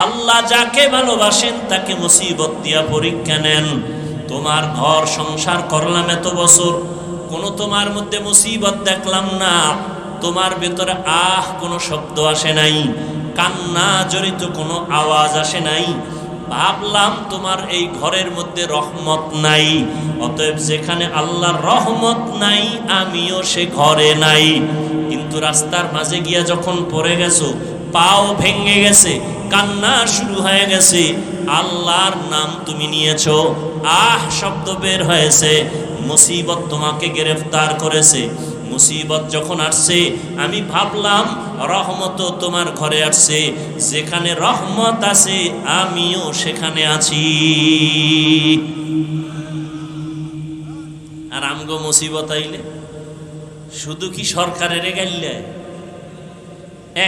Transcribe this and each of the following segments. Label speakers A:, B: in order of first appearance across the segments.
A: আল্লাহ যাকে ভালোবাসেন তাকে মুসিবত দিয়া পরীক্ষা নেন। তোমার ঘর সংসার করলাম এত বছর, কোনো তোমার মধ্যে মুসিবত দেখলাম না, তোমার ভেতরে কোনো শব্দ আসে নাই, কান্না জড়িত কোনো আওয়াজ আসে নাই। ভাবলাম তোমার এই ঘরের মধ্যে রহমত নাই, অতএব যেখানে আল্লাহর রহমত নাই আমিও সে ঘরে নাই। কিন্তু রাস্তার মাঝে গিয়া যখন পড়ে গেছো, পাও ভেঙে গেছে, কান্না শুরু হয়ে গেছে, আল্লাহর নাম তুমি নিয়েছো, শব্দ বের হয়েছে, মুসিবত তোমাকে গ্রেফতার করেছে। মুসিবত যখন আসছে আমি ভাবলাম রহমত তোমার ঘরে আসছে, যেখানে রহমত আছে আমিও সেখানে আছি। আর আমগো মুসিবত আইলে শুধু কি সরকারের গাইলে,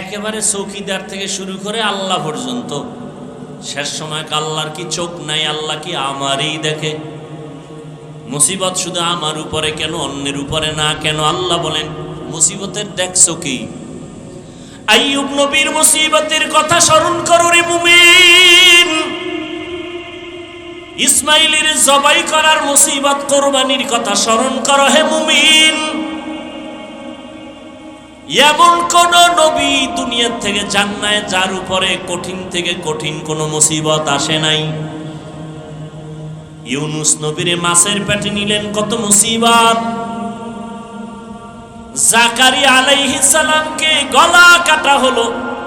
A: একেবারে চৌকিদার থেকে শুরু করে আল্লাহ পর্যন্ত, শেষ সময় আল্লাহর কি চোখ নাই? আল্লাহ কি আমারই দেখে? মুসিবত শুধু আমার উপরে কেন, অন্যের উপরে না কেন? আল্লাহ বলেন মুসিবতের দেখছো কি? আইয়ুব নবীর মুসিবতের কথা স্মরণ করো রে মুমিন। ইসমাইলের জবাই করার মুসিবত, কোরবানির কথা স্মরণ করো হে মুমিন। এমন কোন নবী দুনিয়ার থেকে যান নাই যার উপরে কঠিন থেকে কঠিন কোন মুসিবত আসে নাই। ইউনুস নবীরে মাছের পেটে নিলেন, কত মুসিবত। জাকারিয়া আলাইহিস সালামকে গলা কাটা হলো,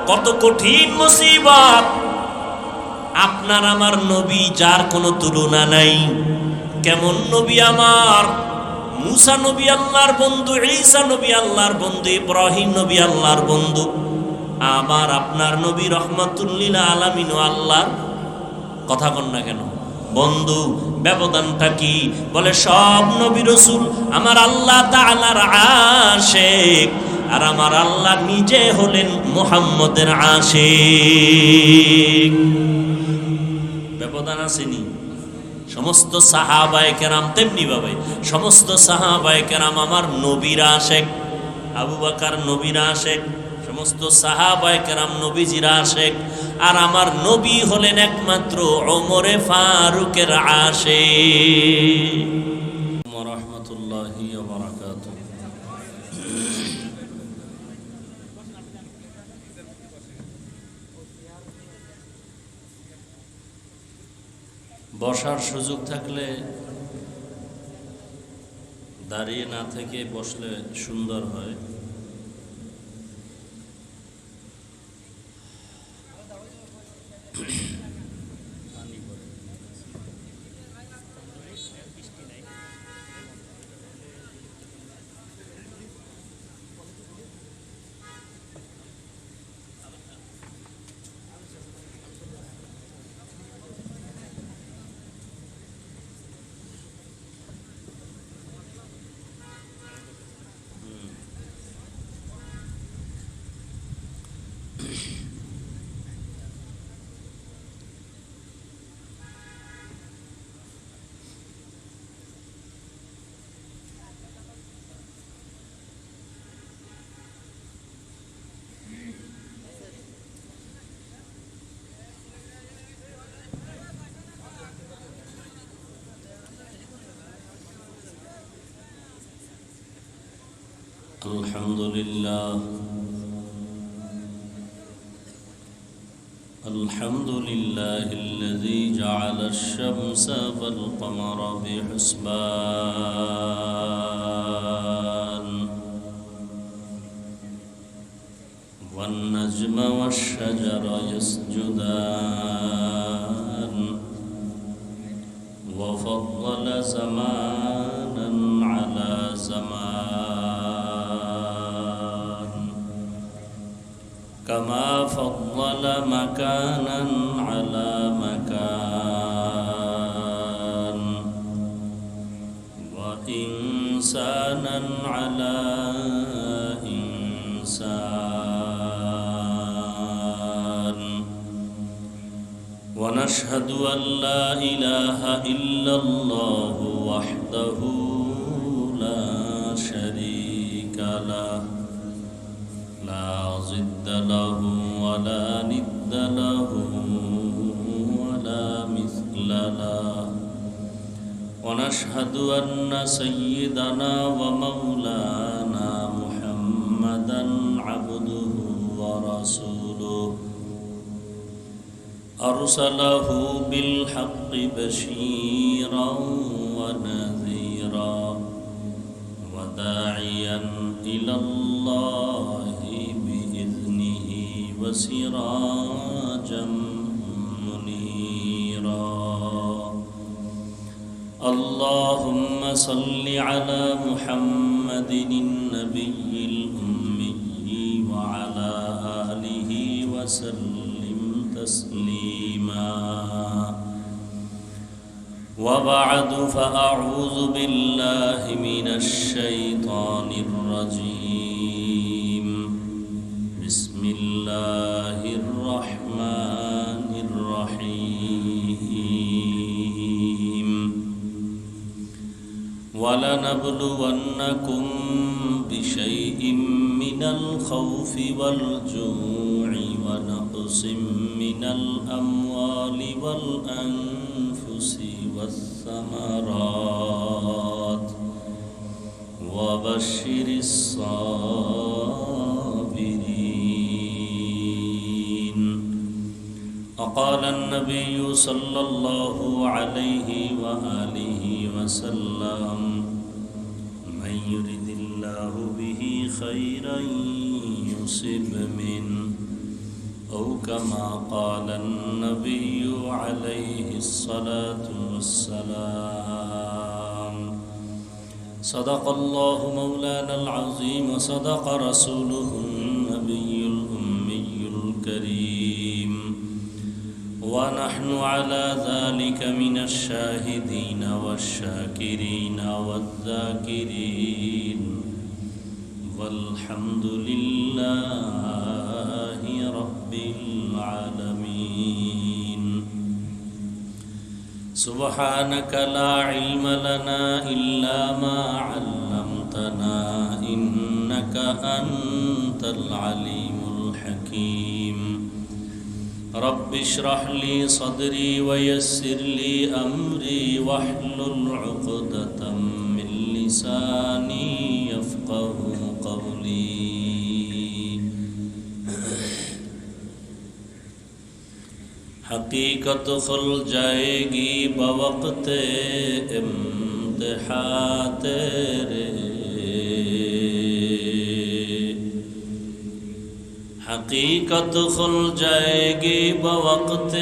A: কত কঠিন মুসিবত। আপনার আমার নবী যার কোনো তুলনা নাই। কেমন নবী আমার? মুসা নবী আল্লাহর বন্ধু, ঈসা নবী আল্লাহর বন্ধু, ইব্রাহিম নবী আল্লাহর বন্ধু, আমার আপনার নবী রহমাতুল লিল আলামিন ও আল্লাহর কথা কন না কেন বন্ধু। ব্যবধানটা কি? বলে সব নবী রাসূল আমার আল্লাহ তাআলার আশিক, আর আমার আল্লাহ নিজে হলেন মুহাম্মদের আশিক। ব্যবধান আসেনি? সমস্ত সাহাবায়ে কেরাম তেমনি ভাবে, সমস্ত সাহাবায়ে কেরাম আমার নবীর আশিক। আবু বকর নবীর আশিক, সমস্ত সাহাবায়ে কেরাম নবীজির আশিক, আর আমার নবী হলেন একমাত্র ওমরে ফারুকের আশিক। ওয়া রাহমাতুল্লাহি ওয়া বারাকাতুহু। বসার সুযোগ থাকলে দাঁড়িয়ে না থেকে বসলে সুন্দর হয়। আলহামদুলিল্লাহ, আলহামদুলিল্লাহিল্লাযী জাআলা আশ-শামসা ওয়াল কমারা বিহুসবান ওয়ান নাজমা ওয়াশ-শাজারা ইয়াসজুদান ওয়া ফাদ্দালা জামানান আলা জামান كما فضل مكانا على مكان وإنسانا على إنسان ونشهد أن لا إله إلا الله وحده لا شريك له لا ضد له ولا ند له ونشهد أن سيدنا ومولانا محمدا عبده ورسوله أرسله بالحق بشيرا ونذيرا وداعيا إلى الله بإذنه وسراجا منيرا اللهم صل على محمد النبي الأمي وعلى آله وسلم تسليما وبعد فأعوذ بالله من الشيطان الرجيم بسم الله الرحمن الرحيم ولنبلونكم بشيء من الخوف والجوع ونقص من الأموال والأنفس والثمرات وبشر الصابرين. وقال النبي صلى الله عليه وآله وسلم من يرد الله به خيرا يصب منه أو كما قال النبي عليه الصلاة والسلام. صدق الله مولانا العظيم وصدق رسوله النبي الأمي الكريم ونحن على ذلك من الشاهدين والشاكرين والذاكرين والحمد لله رب العالمين. سبحانك لا علم لنا إلا ما علمتنا إنك أنت العليم الحكيم. رب اشرح لي صدري ويسر لي أمري واحلل عقدة من لساني يفقه قولي. حقیقت کھل جائے گی بوقت امتحان تیرے، حقیقت کھل جائے گی بوقت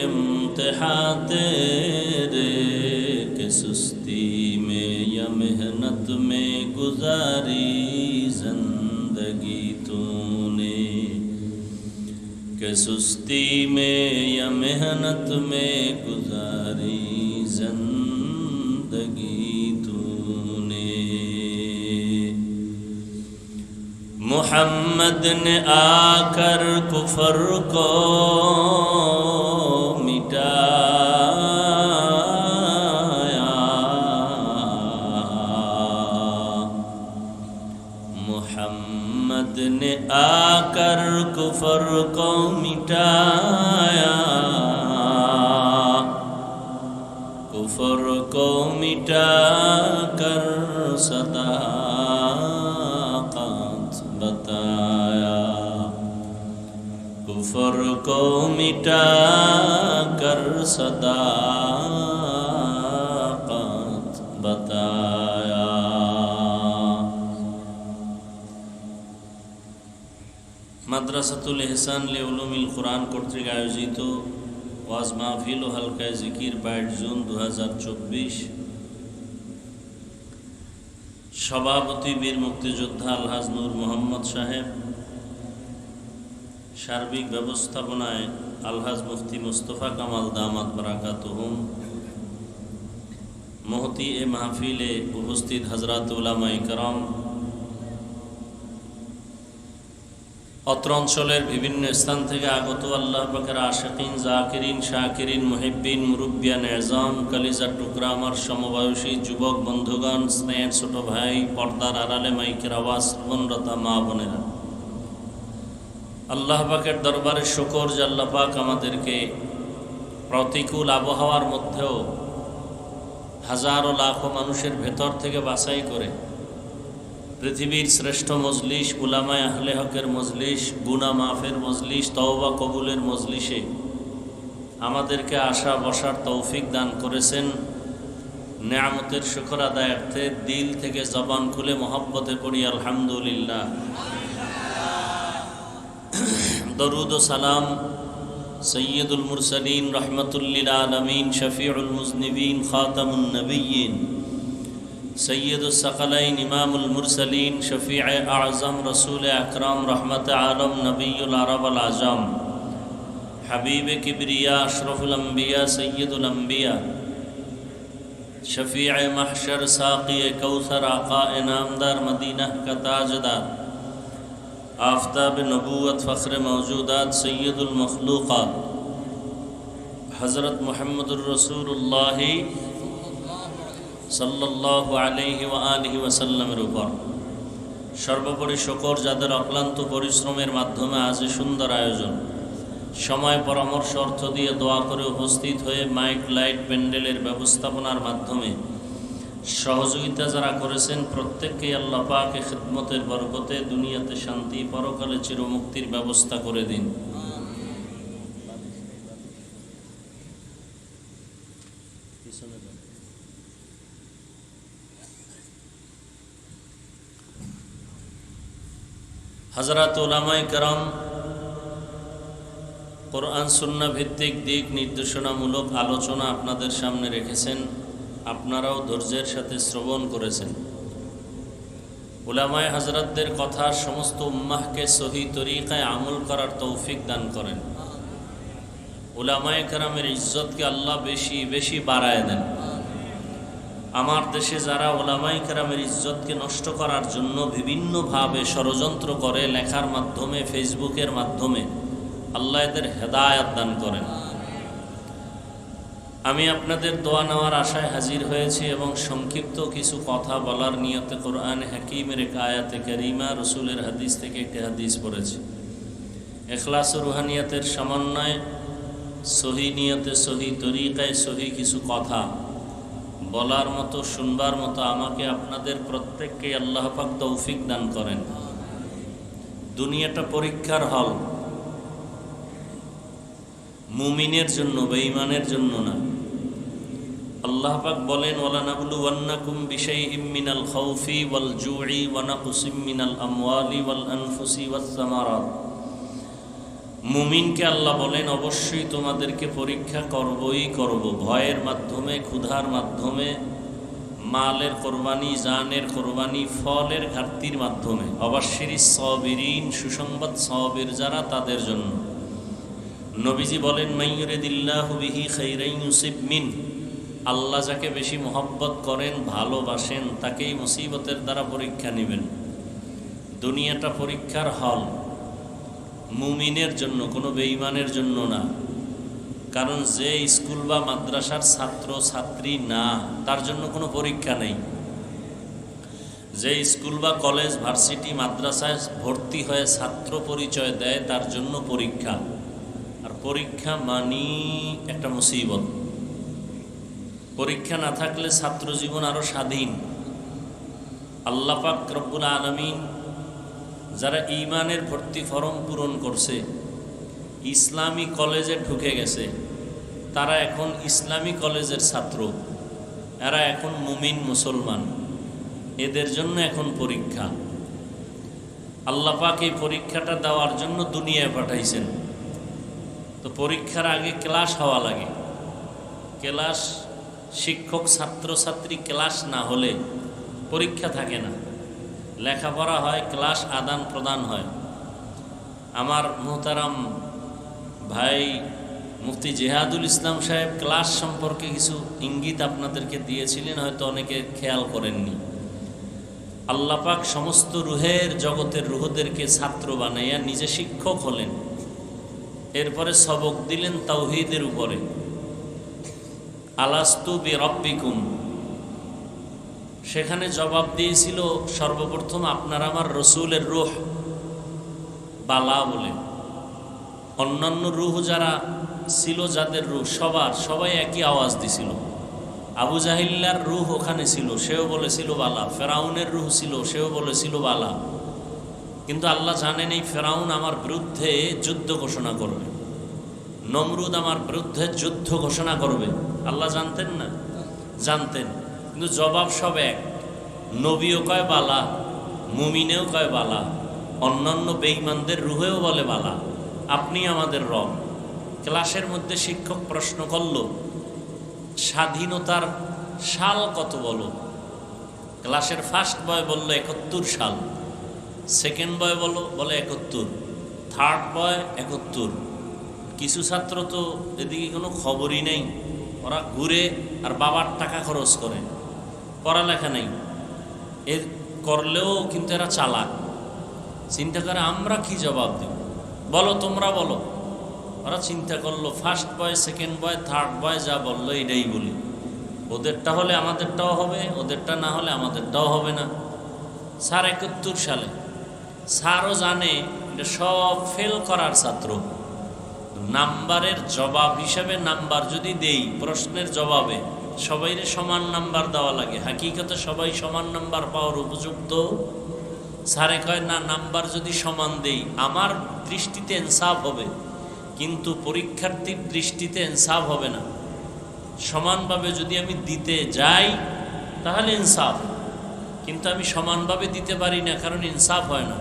A: امتحان تیرے، کہ سستی میں یا محنت میں گزاری زندگی تو نے، کہ سستی میں یا محنت میں گزاری زندگی تو نے. محمد نے آ کر کفر کو مٹایا، محمد نے آ کر کفر کو مٹایا، کفر کو مٹا کر صداقت بتایا، کفر کو مٹا کر صداقت بتایا. মাদ্রাসাতুল ইহসান লিউলুমিল কোরআন কর্তৃক আয়োজিত ওয়াজ মাহফিল ও হালকায়ে জিকির 22 জুন 2024। সভাপতি বীর মুক্তিযোদ্ধা আলহাজ নূর মোহাম্মদ সাহেব, সার্বিক ব্যবস্থাপনায় আলহাজ মুফতি মুস্তফা কামাল দামাত বারাকাতুহুম, মহতি এ মাহফিলে উপস্থিত হযরত উলামায়ে কেরাম, অত্র অঞ্চলের বিভিন্ন স্থান থেকে আগত আল্লাহ পাকের আশিকিন, জাকিরিন, শাকিরিন, মুহিব্বিন, মুরব্বিয়ান এজাম, কলিজার টুকরা আমার সমবয়সী যুবক বন্ধুগণ, স্নেহের ছোট ভাই, পর্দার আড়ালে মাইকের আওয়াজ শ্রবণরতা মা বোনেরা, আল্লাহ পাকের দরবারে শুকর যে আল্লাহ পাক আমাদেরকে প্রতিকূল আবহাওয়ার মধ্যেও হাজারো লাখো মানুষের ভেতর থেকে বাছাই করে পৃথিবীর শ্রেষ্ঠ মজলিস, উলামায়ে আহলে হকের মজলিস, গুনাহ মাফের মজলিস, তওবা কবুলের মজলিসে আমাদেরকে আসা বসার তৌফিক দান করেছেন। নেয়ামতের শুকর আদায়ার্থে দিল থেকে জবান খুলে মহব্বতে পড়ি আলহামদুলিল্লাহ। দরুদ ও সালাম সৈয়দুল মুরসালিন রহমতুল্লিল আলমিন শফিউল মুজনিবিন খাতামুন নবিয়্যিন সৈয়দুস সাকালাইন ইমামুল মুরসালিন শফিয়ে আজম রসুল আকরাম রহমত আলম নবিয়ুল আরব আল আজম হাবিবে কিবরিয়া আশরফুল আম্বিয়া সৈয়দুল আম্বিয়া शफ़ीअ महशर साक़ी कौसर आका इनामदार मदीना का ताजदार आफ्ताब नबूवत फ़ख्र मौजूदात सैयदुल मखलूक़ात हज़रत मुहम्मदुर रसूलुल्लाह सल्लल्लाहु अलैहि व आलिहि वसल्लमेर ऊपर सर्वोपरि शुकर जाদের অক্লান্ত পরিশ্রমের মাধ্যমে আজ সুন্দর আয়োজন, সময় পরামর্শ অর্থ দিয়ে দোয়া করে উপস্থিত হয়ে মাইক লাইট প্যান্ডেলের ব্যবস্থাপনার মাধ্যমে সহযোগিতা যারা করেছেন প্রত্যেককে আল্লাহ পাকের খিদমতের বরকতে দুনিয়াতে শান্তি, পরকালে চিরমুক্তির ব্যবস্থা করে দিন। হযরত উলামায়ে কেরাম কোরআন সুন্নাহ ভিত্তিক দিক নির্দেশনামূলক আলোচনা আপনাদের সামনে রেখেছেন, আপনারাও ধৈর্যের সাথে শ্রবণ করেছেন। উলামায়ে হযরতদের কথা সমস্ত উম্মাহকে সহি তরিকায় আমল করার তৌফিক দান করেন। উলামায়ে কেরামের ইজ্জতকে আল্লাহ বেশি বেশি বাড়ায় দেন। আমার দেশে যারা উলামায়ে কেরামের ইজ্জতকে নষ্ট করার জন্য বিভিন্নভাবে ষড়যন্ত্র করে, লেখার মাধ্যমে, ফেসবুকের মাধ্যমে, আল্লাহ এদের হেদায়াত দান করেন। আমি আপনাদের দোয়া নেওয়ার আশায় হাজির হয়েছি এবং সংক্ষিপ্ত কিছু কথা বলার নিয়তে কোরআন হাকিমের এক আয়াতে কারিমা, রসুলের হাদিস থেকে একটি হাদিস পড়েছি। ইখলাস ও রুহানিয়াতের সমন্বয়ে সহি নিয়তে, সহি তরিকায়, সহি কিছু কথা বলার মতো, শুনবার মতো আমাকে আপনাদের প্রত্যেককে আল্লাহ পাক তৌফিক দান করেন। দুনিয়াটা পরীক্ষার হল, মুমিনের জন্য, বেঈমানের জন্য না। আল্লাহ পাক বলেন, ওয়ালা নাবলুওয়ান্নাকুম বিশাইইম মিনাল খাউফি ওয়াল জুই ওয়া নাকসিম মিনাল আমওয়ালি ওয়াল আনফুসি ওয়াস সামারাত। মুমিনকে আল্লাহ বলেন, অবশ্যই তোমাদেরকে পরীক্ষা করবই করব, ভয়ের মাধ্যমে, ক্ষুধার মাধ্যমে, মালের কোরবানি, জানের কোরবানি, ফলের ঘাটতির মাধ্যমে। অবাশশিরিস সাবিরিন, সুসংবাদ সাবির যারা, তাদের জন্য। নবীজি বলেন, মাইয়ুরিদিল্লাহু বিহি খাইরান ইউসিব মিন, আল্লাহ যাকে বেশি মহব্বত করেন, ভালোবাসেন, তাকেই মুসিবতের দ্বারা পরীক্ষা নেবেন। দুনিয়াটা পরীক্ষার হল, মুমিনের জন্য, কোনো বেঈমানের জন্য না। কারণ যে স্কুল বা মাদ্রাসার ছাত্র ছাত্রী না, তার জন্য কোনো পরীক্ষা নেই। যে স্কুল বা কলেজ, ভার্সিটি, মাদ্রাসায় ভর্তি হয়ে ছাত্র পরিচয় দেয়, তার জন্য পরীক্ষা। আর পরীক্ষা মানি একটা মুসিবত। পরীক্ষা না থাকলে ছাত্র জীবন আরো স্বাধীন। আল্লাহ পাক রব্বুল আলামিন যারা ঈমানের ভর্তি ফরম পূরণ করছে, ইসলামী কলেজে ঢুকে গেছে, তারা এখন ইসলামী কলেজের ছাত্র, এরা এখন মুমিন মুসলমান, এদের জন্য এখন পরীক্ষা। আল্লাহ পাক এই পরীক্ষাটা দেওয়ার জন্য দুনিয়ায় পাঠাইছেন। তো পরীক্ষার আগে ক্লাস হওয়া লাগে। ক্লাস, শিক্ষক ছাত্র ছাত্রী ক্লাস না হলে পরীক্ষা থাকে না। লেখাপড়া হয়, ক্লাস আদান প্রদান হয়। আমার মুহতারাম ভাই মুফতি জিহাদুল ইসলাম সাহেব ক্লাস সম্পর্কে কিছু ইঙ্গিত আপনাদেরকে দিয়েছিলেন, হয়তো অনেকে খেয়াল করেননি। আল্লাহ পাক সমস্ত রুহের জগতের রুহদেরকে ছাত্র বানাইয়া নিজে শিক্ষক হলেন। এরপরে সবক দিলেন তাওহীদের উপরে, আলাস্তু বিরাব্বিকুম। সেখানে জবাব দিয়েছিল সর্বপ্রথম, আপনার আমার রসুলের রূহ বালা বলে। অন্যান্য রূহ যারা ছিল, যাদের রূহ সবাই একই আওয়াজ দিছিল, আবু জাহিল্লার রূহ ওখানে ছিল, সেও বলেছিল বালা। ফেরাউনের রূহ ছিল, সেও বলেছিল বালা। কিন্তু আল্লাহ জানেন এই ফেরাউন আমার বিরুদ্ধে যুদ্ধ ঘোষণা করবে, নমরুদ আমার বিরুদ্ধে যুদ্ধ ঘোষণা করবে। আল্লাহ জানতেন না? জানতেন। কিন্তু জবাব সব এক। নবীও কয় বালা, মুমিনেও কয় বালা, অন্যান্য বেঈমানদের রুহেও বলে বালা, আপনি আমাদের রব। ক্লাসের মধ্যে শিক্ষক প্রশ্ন করল, স্বাধীনতার সাল কত বলো? ক্লাসের ফার্স্ট বয় বলল 71 সাল, সেকেন্ড বয় বলে 71, থার্ড বয় 71। কিছু ছাত্র তো এদিকে কোনো খবরই নেই, ওরা ঘুরে আর বাবার টাকা খরচ করে, পড়ালেখা নেই। এর করলেও কিন্তু এরা চালাক, চিন্তা করে আমরা কি জবাব দেব, বলো তোমরা বলো। ওরা চিন্তা করলো first boy, second boy, third বয় যা বললো এটাই বলি। ওদেরটা হলে আমাদেরটাও হবে, ওদেরটা না হলে আমাদেরটাও হবে না। স্যার 71 সালে, স্যারও জানে এটা সব ফেল করার ছাত্র। নাম্বারের জবাব হিসাবে নাম্বার যদি দেই, প্রশ্নের জবাবে সবাইরে সমান নাম্বার দেওয়া লাগে, হাকিকতে সবাই সমান নাম্বার পাওয়ার উপযুক্ত। স্যারে কয় না, নাম্বার যদি সমান দেই আমার দৃষ্টিতে ইনসাফ হবে, কিন্তু পরীক্ষার্থীর দৃষ্টিতে ইনসাফ হবে না। সমানভাবে যদি আমি দিতে যাই তাহলে ইনসাফ, কিন্তু আমি সমানভাবে দিতে পারি না, কারণ ইনসাফ হয় না।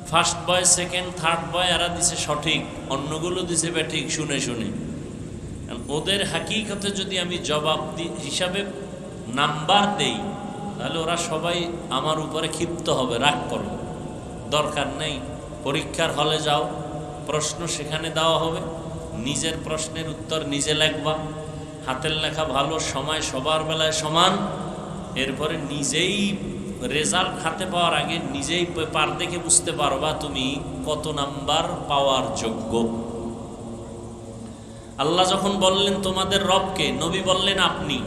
A: ফার্স্ট বয়, সেকেন্ড, থার্ড বয় এরা দিছে সঠিক, অন্যগুলো দিছে বেঠিক শুনে শুনে। ওদের হাকিকতে যদি আমি জবাব হিসাবে নাম্বার দেই তাহলে ওরা সবাই আমার উপরে ক্ষিপ্ত হবে, রাগ করবে। দরকার নেই, পরীক্ষার হলে যাও, প্রশ্ন সেখানে দেওয়া হবে, নিজের প্রশ্নের উত্তর নিজে লেখবা, হাতের লেখা ভালো, সময় সবার বেলায় সমান। এরপরে নিজেই রেজাল্ট হাতে পাওয়ার আগে নিজেই পেপার দেখে বুঝতে পারবা তুমি কত নাম্বার পাওয়ার যোগ্য। আল্লাহ যখন বললেন তোমাদের রবকে, নবী বললেন আপনি,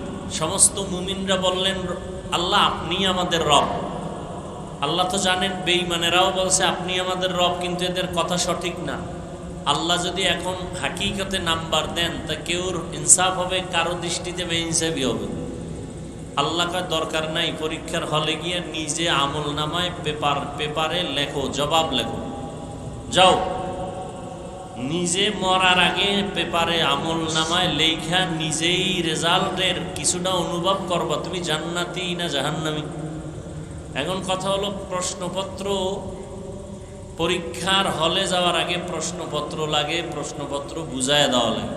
A: সমস্ত মুমিনরা বললেন আল্লাহ আপনি আমাদের রব। আল্লাহ তো জানেন বেঈমানেরাও বলছে আপনি আমাদের রব, কিন্তু এদের কথা সঠিক না। আল্লাহ যদি এখন হাকিকতে নাম্বার দেন তা কেউর ইনসাফ হবে, কারো দৃষ্টিতে বেইনসাফি হবে। আল্লাহ কয় দরকার নাই, পরীক্ষার হলে গিয়ে নিজে আমল নামায় পেপারে লেখো, জবাব লেখো, যাও। নিজে মরার আগে পেপারে আমল নামায় লেখা নিজেই রেজাল্টের কিছুটা অনুভব করবা, তুমি জান্নাতি না জাহান্নামী। এখন কথা হলো প্রশ্নপত্র, পরীক্ষার হলে যাওয়ার আগে প্রশ্নপত্র লাগে, প্রশ্নপত্র বুঝায় দেওয়া লাগে।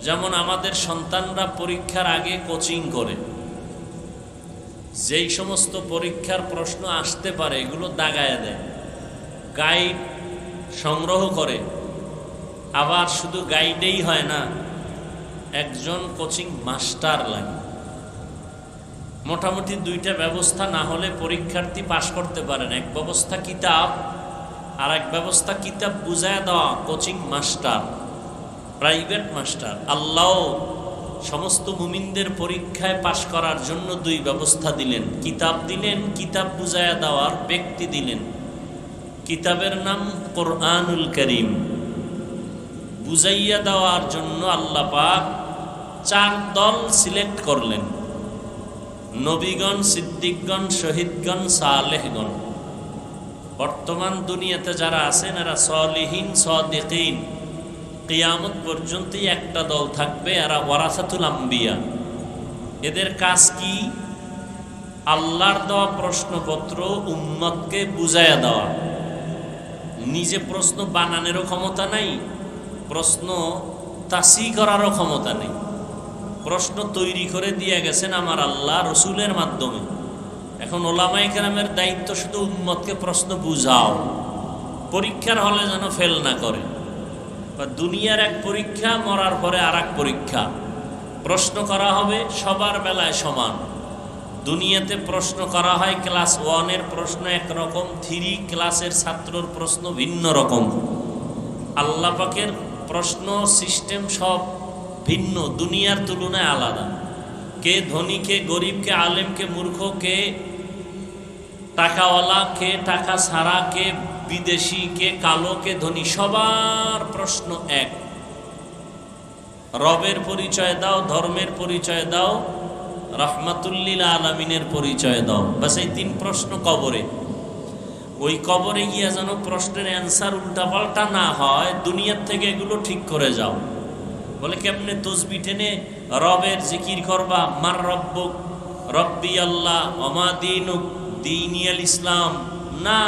A: যেমন আমাদের সন্তানরা পরীক্ষার আগে কোচিং করে, যেই সমস্ত পরীক্ষার প্রশ্ন আসতে পারে এগুলো দাগায় দেয়, গাইড সংগ্রহ করে। আবার শুধু গাইডেই হয় না, একজন কোচিং মাস্টার লাগে। মোটামুটি দুইটা ব্যবস্থা না হলে পরীক্ষার্থী পাশ করতে পারে না। এক ব্যবস্থা কিতাব, আর এক ব্যবস্থা কিতাব বুঝায় দেওয়া, কোচিং মাস্টার, প্রাইভেট মাস্টার। আল্লাহ সমস্ত মুমিনদের পরীক্ষায় পাশ করার জন্য দুই ব্যবস্থা দিলেন, কিতাব দিলেন, কিতাব বুঝায়া দেওয়ার ব্যক্তি দিলেন। কিতাবের নাম কোরআনুল করিম, বুঝাইয়া দেওয়ার জন্য আল্লাহ পাক 4 দল সিলেক্ট করলেন, নবীগণ, সিদ্দিকগণ, শহীদগণ, সালেহগণ। বর্তমান দুনিয়াতে যারা আছেন এরা সলিহিন, সাদিকিন, কিয়ামত পর্যন্তই একটা দল থাকবে, এরা ওয়ারাসাতুল আম্বিয়া। এদের কাজ কি? আল্লাহর দেওয়া প্রশ্নপত্র উম্মতকে বুঝাইয়া দেওয়া। নিজে প্রশ্ন বানানোরও ক্ষমতা নাই, প্রশ্ন তাসি করারও ক্ষমতা নেই। প্রশ্ন তৈরি করে দিয়ে গেছেন আমার আল্লাহ রসুলের মাধ্যমে। এখন ওলামায়ে কেরামের দায়িত্ব শুধু উম্মতকে প্রশ্ন বুঝাও, পরীক্ষার হলে যেন ফেল না করে। দুনিয়ার এক পরীক্ষা, মরার পরে আর এক পরীক্ষা, প্রশ্ন করা হবে সবার বেলায় সমান। দুনিয়াতে প্রশ্ন করা হয় ক্লাস 1-এর প্রশ্ন একরকম, 3 ক্লাসের ছাত্রর প্রশ্ন ভিন্ন রকম। আল্লাহ পাকের প্রশ্ন সিস্টেম সব ভিন্ন, দুনিয়ার তুলনায় আলাদা। কে ধনী, কে গরিব, কে আলেম, কে মূর্খ, কে টাকাওয়ালা, কে টাকা ছাড়া, কে বিদেশি, কে কালো, কে ধনী, সবার প্রশ্ন এক। রবের পরিচয় দাও, ধর্মের পরিচয় দাও, রাহমাতুল্লিল আলামিনের পরিচয় দাও। বাস এই 3 প্রশ্ন কবরে। ওই কবরে গিয়া যেন প্রশ্নের অ্যান্সার উল্টাপাল্টা না হয়, দুনিয়ার থেকে এগুলো ঠিক করে যাও। বলে কেমনে? তসবি টেনে রবের জিকির করবা, মার রব্বুক, রব্বি আল্লাহ, ওমা দীনুক, দীনিয়াল ইসলাম। না,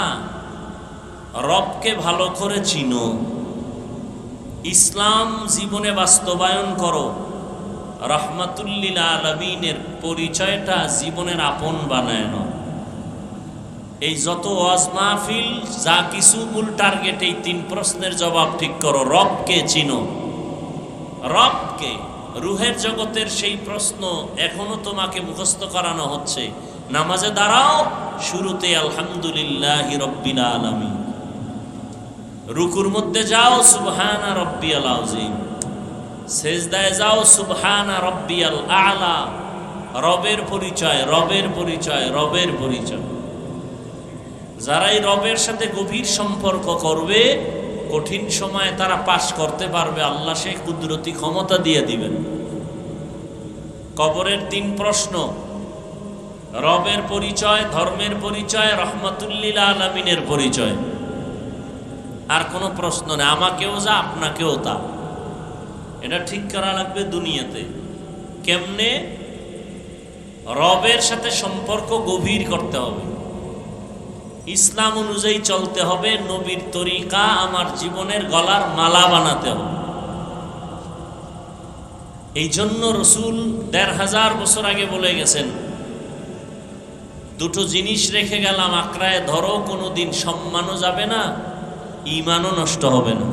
A: রবকে ভালো করে চিনো, ইসলাম জীবনে বাস্তবায়ন করো, রাহমাতুল্লিল আলামিনের পরিচয়টা জীবনের আপন বানায় নাও। এই যত ওয়াজ মাহফিল যা কিছু, মূল টার্গেট এই 3 প্রশ্নের জবাব ঠিক করো। রবকে চিনো, রবকে। রুহের জগতের সেই প্রশ্ন এখনো তোমাকে মুখস্থ করানো হচ্ছে। নামাজে দাঁড়াও, শুরুতে আলহামদুলিল্লাহি রাব্বিল আলামিন। রুকুর মধ্যে যাও, সুবহানা রাব্বিয়াল আযীম। সেজদায় যাও, সুবহানা রাব্বিয়াল আ'লা। রবের পরিচয়, রবের পরিচয়, রবের পরিচয়। যারাই রবের সাথে গভীর সম্পর্ক করবে, কঠিন সময়ে তারা পাশ করতে পারবে। আল্লাহ সেই কুদরতি ক্ষমতা দিয়ে দিবেন। কবরের 3 প্রশ্ন: রবের পরিচয়, ধর্মের পরিচয়, রাহমাতুল্লিল আলামিনের পরিচয়। আর কোনো প্রশ্ন নেই। আমাকেও যা, আপনাকেও তা। এটা ঠিক করা লাগবে দুনিয়াতে। কেমনে? রবের সাথে সম্পর্ক গভীর করতে হবে, ইসলাম অনুযায়ী চলতে হবে, নবীর তরিকা আমার জীবনের গলার মালা বানাতে হবে। এই জন্য রসুল ১৫০০ বছর আগে বলে গেছেন, 2টো জিনিস রেখে গেলাম, আঁকড়ায় ধরো, কোনোদিন সম্মানও যাবে না, ঈমানও নষ্ট হবে না।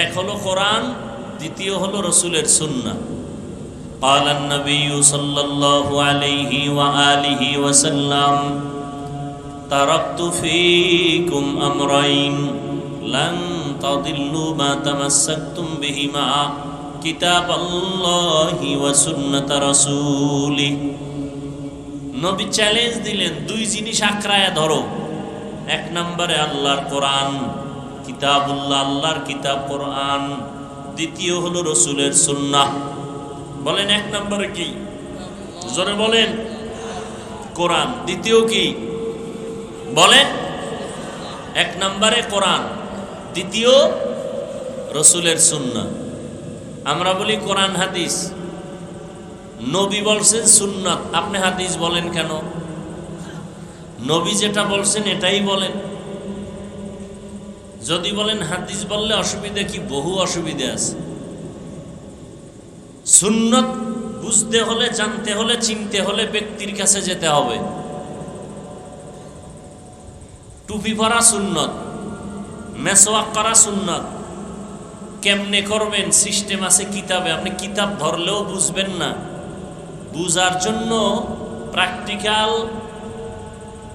A: এক হলো কোরআন, দ্বিতীয় হলো রসুলের সুন্নাহ। ক্বালান নবিয়্যু সাল্লাল্লাহু আলাইহি ওয়া আলিহি ওয়াসাল্লাম, তারাকতু ফীকুম আমরাইন লান তাদিল্লু মা তামাসসাকতুম বিহিমা, কিতাবাল্লাহি ওয়া সুন্নাত রাসূলি। নবী চ্যালেঞ্জ দিলেন, 2 জিনিস আঁকড়ায় ধরো। 1 নম্বরে আল্লাহর কোরআন, কিতাবুল্লাহ, আল্লাহর কিতাব কোরআন। দ্বিতীয় হলো রসুলের সুন্নাহ। বলেন 1 নম্বরে কি? জোরে বলেন। কোরআন। দ্বিতীয় কি? বলেন। 1 নম্বরে কোরআন, দ্বিতীয় রসুলের সুন্নাহ। আমরা বলি কোরআন হাদিস, নবী বলছেন সুন্নাত, আপনি হাদিস বলেন কেন? নবী যেটা বলছেন এটাই বলেন। যদি বলেন হাদিস বললে অসুবিধা কি? বহু অসুবিধা আছে। সুন্নত বুঝতে হলে, জানতে হলে, চিনতে হলে ব্যক্তির কাছে যেতে হবে। টুপি পরা সুন্নত, মেসওয়াক করা সুন্নত। কেমনে করবেন? সিস্টেম আছে কিতাবে। আপনি কিতাব ধরলেও বুঝবেন না। বুঝার জন্য প্র্যাকটিক্যাল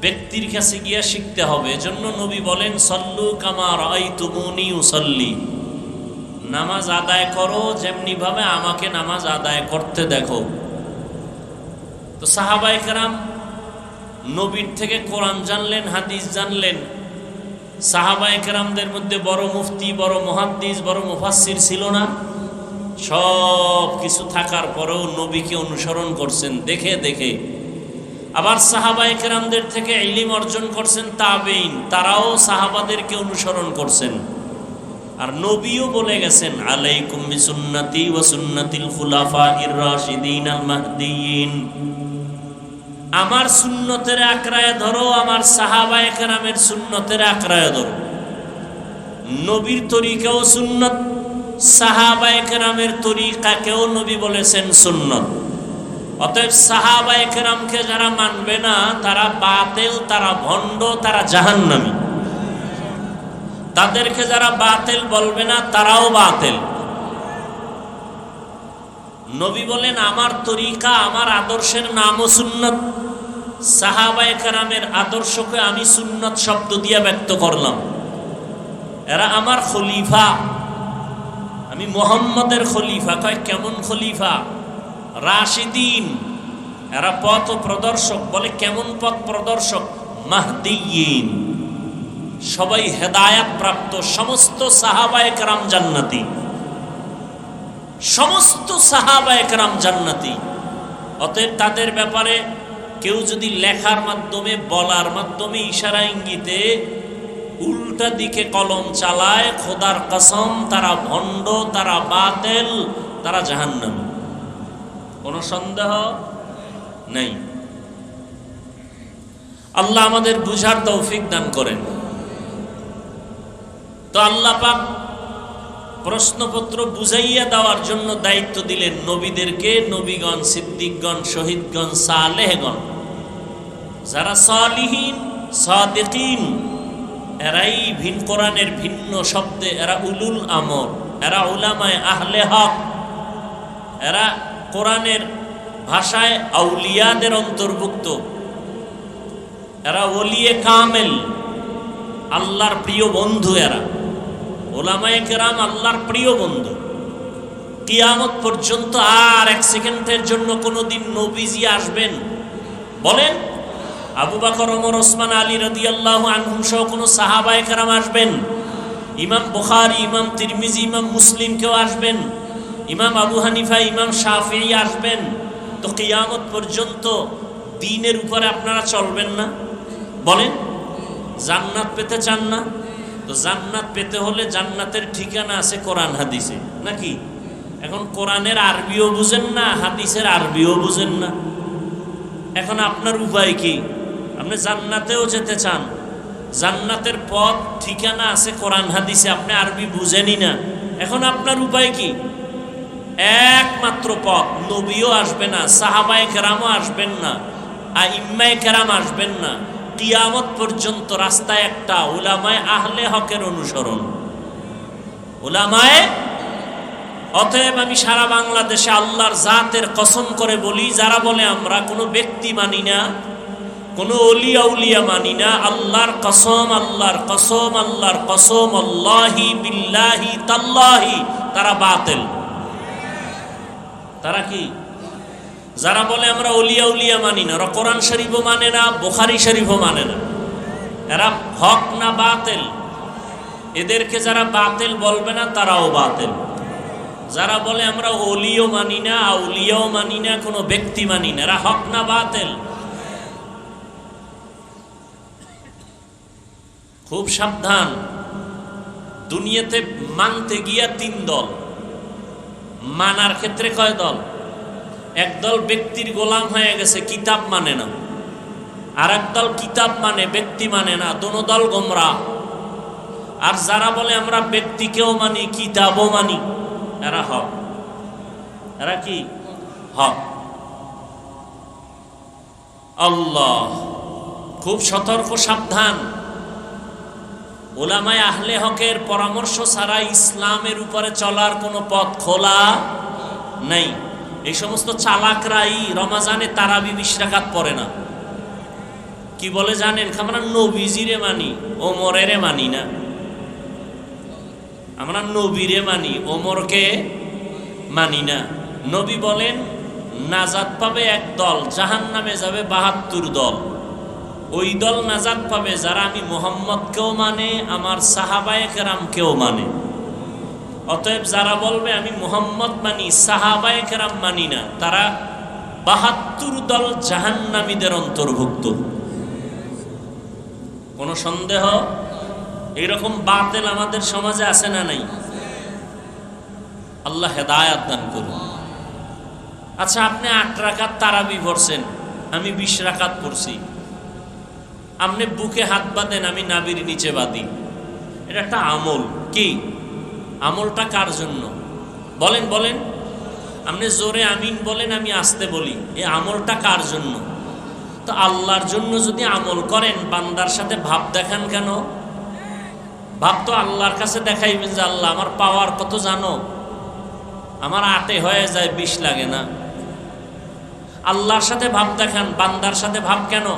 A: ব্যক্তির কাছে গিয়ে শিখতে হবে। এজন্য নবী বলেন, সল্লু কামা রাআইতুমুনি উসাল্লি। নামাজ আদায় করো যেমনি ভাবে আমাকে নামাজ আদায় করতে দেখো। তো সাহাবায়ে কেরাম নবীর থেকে কোরআন জানলেন, হাদিস জানলেন। সাহাবায়ে কেরামদের মধ্যে বড় মুফতি, বড় মুহাদ্দিস, বড় মুফাসসির ছিল না? সব কিছু থাকার পরেও নবীকে অনুসরণ করছেন দেখে দেখে। আবার সাহাবায়ে কেরামদের থেকে ইলম অর্জন করছেন তাবেঈন, তারাও সাহাবাদেরকে অনুসরণ করছেন। আর নবীও বলে গেছেন, আলাইকুম বিসুন্নতি ওয়া সুন্নাতিল খুলাফাইর রাশিদিন আল মাহদিয়িন। আমার সুন্নতের আঁকড়ায় ধরো, আমার সাহাবায়ে কেরামের সুন্নতের আঁকড়ায় ধরো। নবীর তরিকাও সুন্নত, সাহাবায়ে কেরামের তরিকাকেও নবী বলেছেন সুন্নত। অতএব সাহাবায়ে কেরামকে যারা মানবে না তারা বাতিল, তারা ভণ্ড, তারা জাহান্নামী। তাদেরকে যারা বাতিল বলবে না তারাও বাতিল। নবী বলেন, আমার তরিকা, আমার আদর্শের নামও সুন্নত। সাহাবায়ে কেরামের আদর্শকে আমি সুন্নত শব্দ দিয়ে ব্যক্ত করলাম। এরা আমার খলিফা, আমি মুহাম্মদের খলিফা। কয় কেমন খলিফা? রাশিদিন, এরা পথ প্রদর্শক। বলে কেমন পথ প্রদর্শক? মাহদিয়িন, সবাই হেদায়েত প্রাপ্ত। সমস্ত সাহাবায়ে কেরাম জান্নাতি, সমস্ত সাহাবা একরাম জান্নাতি। অতএব তাদের ব্যাপারে কেউ যদি লেখার মাধ্যমে, বলার মাধ্যমে, ইশারা ইঙ্গিতে উল্টা দিকে কলম চালায়, খোদার কসম তারা ভণ্ড, তারা বাতিল, তারা জাহান্নামী, কোনো সন্দেহ নেই। আল্লাহ আমাদের বুঝার তৌফিক দান করেন। তো আল্লাহ পাক প্রশ্নপত্র বুঝাইয়া দেওয়ার জন্য দায়িত্ব দিলেন নবীদেরকে, নবীগণ, সিদ্দিকগণ, শহীদগণ, সালেহগণ, যারা সালিহিন, সাদিকিন, এরাই কোরআনের ভিন্ন শব্দে এরা উলুল আমর, এরা উলামায়ে আহলে হক, এরা কোরআনের ভাষায় আউলিয়াদের অন্তর্ভুক্ত, এরা ওলিয়ে কামেল, আল্লাহর প্রিয় বন্ধু। এরা ওলামায়ে কেরাম আল্লাহর প্রিয় বন্ধু। কিয়ামত পর্যন্ত আর এক সেকেন্ডের জন্য কোনোদিন নবীজি আসবেন বলেন? আবু বকর, ওমর, ওসমান, আলী রাদিয়াল্লাহু আনহুম সহ কোনো সাহাবায়ে কেরাম আসবেন? ইমাম বুখারী, ইমাম তিরমিজি, ইমাম মুসলিম কেউ আসবেন? ইমাম আবু হানিফা, ইমাম শাফিঈ আসবেন? তো কিয়ামত পর্যন্ত দ্বীনের উপরে আপনারা চলবেন না? বলেন, জান্নাত পেতে চান না? তো জান্নাত পেতে হলে জান্নাতের ঠিকানা আছে কোরআন হাদিসে, নাকি? এখন কোরআনের আরবিও বুঝেন না, হাদিসের আরবিও বুঝেন না, এখন আপনার উপায় কি? আপনি জান্নাতেও যেতে চান, জান্নাতের পথ ঠিকানা আছে কোরআন হাদিসে, আপনি আরবি বুঝেনই না, এখন আপনার উপায় কি? একমাত্র পথ, নবীও আসবে না, সাহাবায়ে কেরামও আসবেন না, আইম্মায়ে কেরাম আসবেন না, কিয়ামত পর্যন্ত রাস্তা একটা, উলামায়ে আহলে হকের অনুসরণ, উলামায়ে। অতএব আমি সারা বাংলাদেশে আল্লাহর জাতের কসম করে বলি, যারা বলে আমরা কোনো ব্যক্তি মানি না, কোনো ওলি আউলিয়া মানি না, আল্লাহর কসম, আল্লাহর কসম, আল্লাহর কসম, আল্লাহি বিল্লাহি তাল্লাহি, তারা বাতিল। তারা কি? যারা বলে আমরা ওলিয়া উলিয়া মানি না, ওরা কোরআন শরীফও মানে না, বুখারী শরীফও মানে না, এরা হক না বাতিল? এদেরকে যারা বাতিল বলবে না তারাও বাতিল। যারা বলে আমরা ওলিও মানি না, আউলিয়াও মানি না, কোনো ব্যক্তি মানি না, এরা হক না বাতিল? খুব সাবধান। দুনিয়াতে মানতে গিয়া তিন দল, মানার ক্ষেত্রে কয় দল? একদল ব্যক্তির গোলাম হয়ে গেছে, কিতাব মানে না, আর একদল কিতাব মানে, ব্যক্তি মানে না, দোনো দল গোমরাহ। আর যারা বলে আমরা ব্যক্তিকেও মানি, কিতাবও মানি, এরা হক। এরা কি? হক। আল্লাহ খুব সতর্ক, সাবধান। উলামায়ে আহলে হকের পরামর্শ ছাড়া ইসলামের উপরে চলার কোনো পথ খোলা নাই। এই সমস্ত চালাকরাই রমাজানে তারাবি 20 রাকাত পড়ে না। কি বলে জানেন? আমরা নবীজিরে মানি, ওমরেরে মানি না। আমরা নবীরে মানি, ওমরকে মানি না। নবী বলেন নাজাত পাবে এক দল, জাহান্নামে যাবে 72 দল। ওই দল নাজাত পাবে যারা আমি মুহাম্মদকেও মানে, আমার সাহাবায়ে কেরামকেও মানে। অতএব যারা বলবে আমি মুহাম্মদ মানি, সাহাবায়ে কেরাম মানি না, তারা 72 দল জাহান্নামীদের অন্তর্ভুক্ত। কোনো সন্দেহ? এইরকম বাতিল আমাদের সমাজে আছে না নাই? আল্লাহ হেদায়াত দান করুন। আচ্ছা, আপনি 8 রাকাত তারাবি পড়ছেন, আমি 20 রাকাত পড়ছি। আপনি বুকে হাত বাঁধেন, আমি নাভির নিচে বাঁধি। এটা একটা আমল। কি আমলটা? কার জন্য বলেন? বলেন। আপনি জোরে আমিন বলেন, আমি আস্তে বলি। এই আমলটা কার জন্য? তো আল্লাহর জন্য যদি আমল করেন, বান্দার সাথে ভাব দেখান কেন? ভাব তো আল্লাহর কাছে দেখাইবেন যে আল্লাহ আমার পাওয়ার কত জানো, আমার 8 হয়ে যায়, 20 লাগে না। আল্লাহর সাথে ভাব দেখান, বান্দার সাথে ভাব কেন?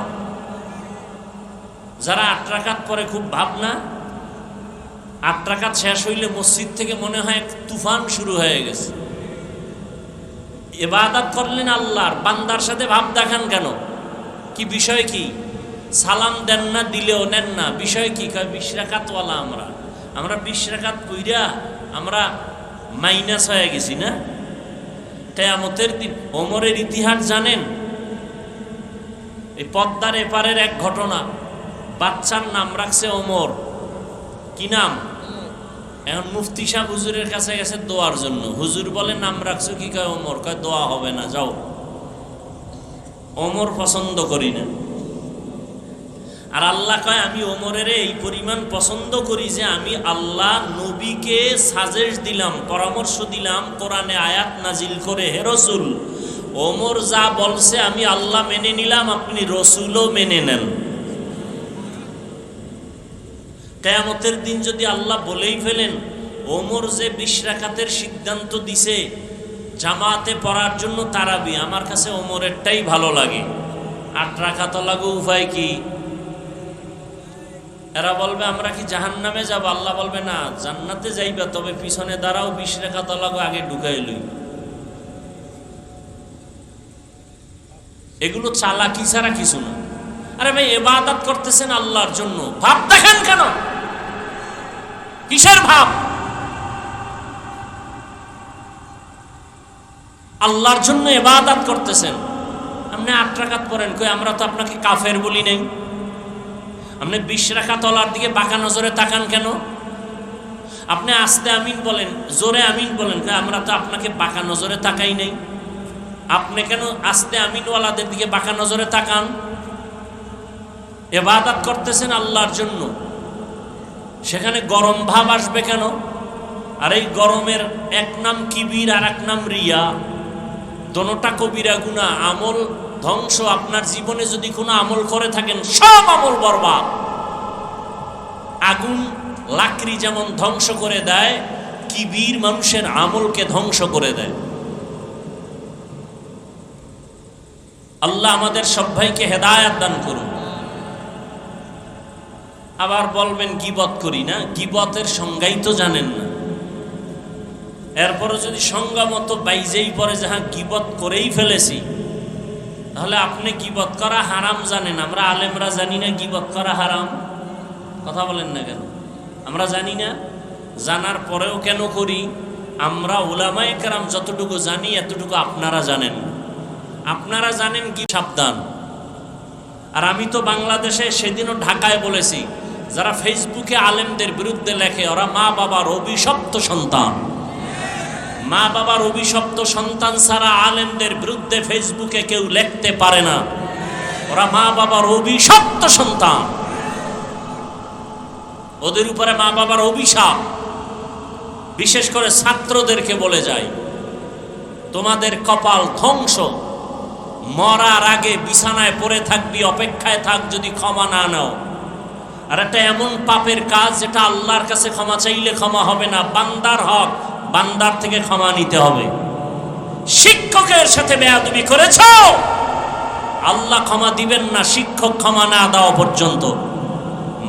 A: যারা 8 রাকাত পরে খুব ভাব না, 8 রাকাত শেষ হইলে মসজিদ থেকে মনে হয় তুফান শুরু হয়ে গেছে। ইবাদত করলেন আল্লাহর, বান্দার সাথে ভাব দেখান কেন? কি বিষয়? কি সালাম দেন না, দিলেও নেন না, বিষয় কি? 20 রাকাতওয়ালা আমরা 20 রাকাত কইরা আমরা মাইনাস হয়ে গেছি না? কিয়ামতের দিন ওমরের ইতিহাস জানেন? এই পদ্মার এপারের এক ঘটনা। বাচ্চার নাম রাখছে ওমর। কি নাম? এখন মুফতি সাহেব হুজুরের কাছে গেছে দোয়ার জন্য। হুজুর বলে নাম রাখছো কি? কয় ওমর। কয় দোয়া হবে না, যাও। ওমর পছন্দ করি না। আর আল্লাহ কয় আমি ওমরের এই পরিমাণ পছন্দ করি যে আমি আল্লাহ নবীকে সাজেস্ট দিলাম, পরামর্শ দিলাম, কোরআনে আয়াত নাজিল করে, হে রসুল ওমর যা বলছে আমি আল্লাহ মেনে নিলাম, আপনি রসুলও মেনে নেন। কিয়ামতের দিন যদি আল্লাহ বলেই ফেলেন ওমর যে 20 রাকাতের সিদ্ধান্ত দিছে জামাতে পড়ার জন্য তারাবি, আমার কাছে ওমরেরটাই ভালো লাগে, 8 রাকাত লাগো, উপায় কি? এরা বলবে আমরা কি জাহান্নামে যাব? আল্লাহ বলবে না, জান্নাতে যাইবা, তবে পিছনে দাঁড়াও, 20 রাকাত লাগো, আগে ঢুকাই লই। এগুলো চালাকি ছাড়া কিছু না। আরে ভাই, ইবাদত করতেছেন আল্লাহর জন্য, ভাব দেখেন কেন? কিসের ভাব? আল্লাহর জন্য ইবাদত করতেছেন, আপনি 8 রাকাত পড়েন, কই আমরা তো আপনাকে কাফের বলি নাই। আপনি 20 রাকাত তলার দিকে বাঁকা নজরে তাকান কেন? আপনি আস্তে আমিন বলেন, জোরে আমিন বলেন, কই আমরা তো আপনাকে বাঁকা নজরে তাকাই নাই। আপনি কেন আস্তে আমিনওয়ালাদের দিকে বাঁকা নজরে তাকান? ইবাদত করতেছেন আল্লাহর জন্য, সেখানে গরম ভাব আসবে কেন? আর এই গরমের এক নাম কিবির আর এক নাম রিয়া, দোনোটা কবিরা গুনাহ, আমল ধ্বংস। আপনার জীবনে যদি কোনো আমল করে থাকেন সব আমল বরবাদ। আগুন লাকড়ি যেমন ধ্বংস করে দেয়, কিবির মানুষের আমলকে ধ্বংস করে দেয়। আল্লাহ আমাদের সবাইকে হেদায়েত দান করুন। আবার বলবেন গীবত করি না, গীবতের সংজ্ঞাই তো জানেন না। এরপরে যদি সংজ্ঞা মতো বাইজেই পড়ে যাহা গীবত করেই ফেলেছি, তাহলে আপনি গীবত করা হারাম জানেন, আমরা আলেমরা জানি না গীবত করা হারাম? কথা বলেন না কেন? আমরা জানি না, জানার পরেও কেন করি? আমরা উলামায়ে কেরাম যতটুকু জানি এতটুকু আপনারা জানেন। আপনারা জানেন কি? সাবধান। আর আমি তো বাংলাদেশে সেদিনও ঢাকায় বলেছি, যারা ফেসবুকে আলেমদের বিরুদ্ধে লেখে ওরা মা বাবার অভিশপ্ত সন্তান। মা বাবার অভিশপ্ত সন্তান ছাড়া আলেমদের বিরুদ্ধে ফেসবুকে কেউ লিখতে পারে না। ওরা মা বাবার অভিশপ্ত সন্তান, ওদের উপরে মা বাবার অভিশাপ। বিশেষ করে ছাত্রদেরকে বলে যায়, তোমাদের কপাল ধ্বংস, মরার আগে বিছানায় পড়ে থাকবি, অপেক্ষায় থাক যদি ক্ষমা না নাও। আর এটা এমন পাপের কাজ যেটা আল্লাহর কাছে ক্ষমা চাইলে ক্ষমা হবে না। বান্দার হক, বান্দার থেকে ক্ষমা নিতে হবে। শিক্ষকের সাথে বেয়াদবি করেছ, আল্লাহ ক্ষমা দিবেন না শিক্ষক ক্ষমা না দেওয়া পর্যন্ত।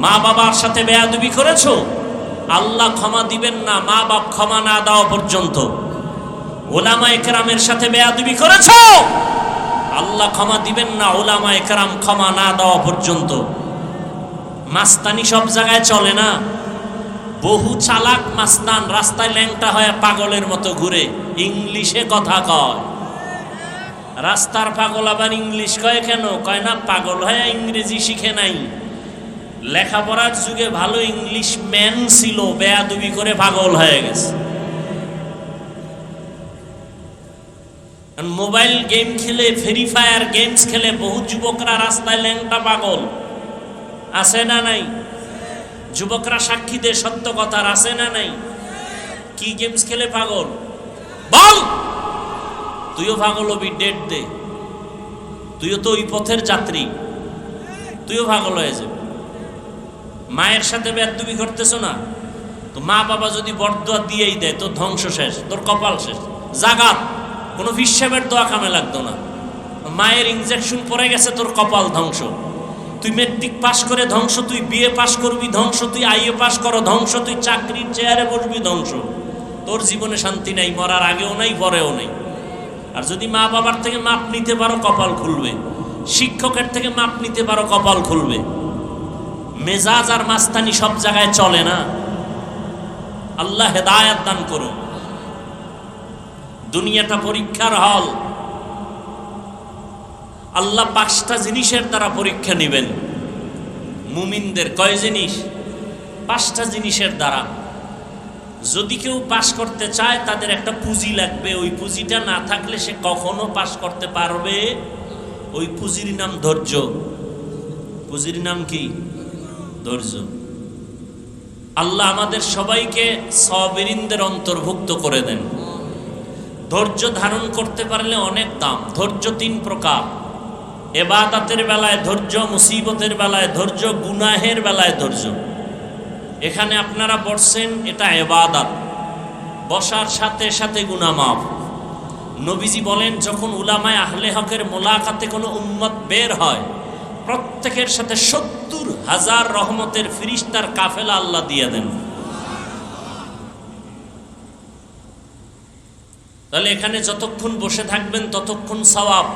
A: মা বাবার সাথে বেয়াদবি করেছ, আল্লাহ ক্ষমা দিবেন না মা বাপ ক্ষমা না দেওয়া পর্যন্ত। উলামায়ে কেরামের সাথে বেয়াদবি করেছ, আল্লাহ ক্ষমা দিবেন না উলামায়ে কেরাম ক্ষমা না দেওয়া পর্যন্ত। মাস্তানি সব জায়গায় চলে না। বহু চালাক মাস্তান রাস্তায় ল্যাংটা হয়ে পাগলের মতো ঘুরে, ইংলিশে কথা কয়। রাস্তার পাগল আবার ইংলিশ কয় কেন? কয় না পাগল হয়ে ইংরেজি শিখে নাই, লেখাপড়ার যুগে ভালো ইংলিশ ম্যান ছিল, বেয়াদবি করে পাগল হয়ে গেছে। মোবাইল গেম খেলে, ফ্রি ফায়ার গেমস খেলে বহু যুবকরা রাস্তায় ল্যাংটা পাগল। আছে না নাই? যুবকরা সাক্ষী দে সত্য কথার, আছে না নাই? কি গেমস খেলে পাগল? বল, তুইও পাগল হবি, ডেট দে। তুইও তো ওই পথের যাত্রী, তুইও পাগল হয়ে যাবে। মায়ের সাথে বেয়াদবি করতেছো না তো, মা বাবা যদি বরদোয়া দিয়েই দেয় তোর ধ্বংস শেষ, তোর কপাল শেষ, জাগাত। কোনো ফিসাবের দোয়া কামে লাগতো না। মায়ের ইনজেকশন পড়ে গেছে, তোর কপাল ধ্বংস। তুই মেট্রিক পাস করে ধ্বংস, তুই বিএ পাস করবি ধ্বংস, তুই আইএ পাস করো ধ্বংস, তুই চাকরির চেয়ারে বসবি ধ্বংস। তোর জীবনে শান্তি নাই, মরার আগেও নাই, পরেও নাই। আর যদি মা বাবার থেকে মাপ নিতে পারো কপাল খুলবে, শিক্ষকের থেকে মাপ নিতে পারো কপাল খুলবে। মেজাজ আর মাস্তানি সব জায়গায় চলে না। আল্লাহ হেদায়েত দান করুন। দুনিয়াটা পরীক্ষার হল। আল্লাহ 5টা জিনিসের দ্বারা পরীক্ষা নেবেন মুমিনদের। কয় জিনিস? 5টা জিনিসের দ্বারা। যদি কেউ পাশ করতে চায় তাদের একটা পুঁজি লাগবে, ওই পুঁজিটা না থাকলে সে কখনো পাশ করতে পারবে। ওই পুঁজির নাম ধৈর্য। পুঁজির নাম কি? ধৈর্য। আল্লাহ আমাদের সবাইকে সাবিরিনদের অন্তর্ভুক্ত করে দেন। ধৈর্য ধারণ করতে পারলে অনেক দাম। ধৈর্য 3 প্রকার। ইবাদতের বেলায় ধৈর্য, মুসিবতের বেলায় ধৈর্য, গুনাহের বেলায় ধৈর্য। এখানে আপনারা বসছেন, এটা ইবাদত। বসার সাথে সাথে গুনাহ মাফ। নবীজি বলেন, যখন উলামায়ে আহলে হকের মোলাকাতে কোনো উম্মত বের হয়, প্রত্যেকের সাথে 70,000 রহমতের ফিরিস্তার কাফেলা আল্লাহ দিয়ে দেন। তাহলে এখানে যতক্ষণ বসে থাকবেন ততক্ষণ সওয়াব।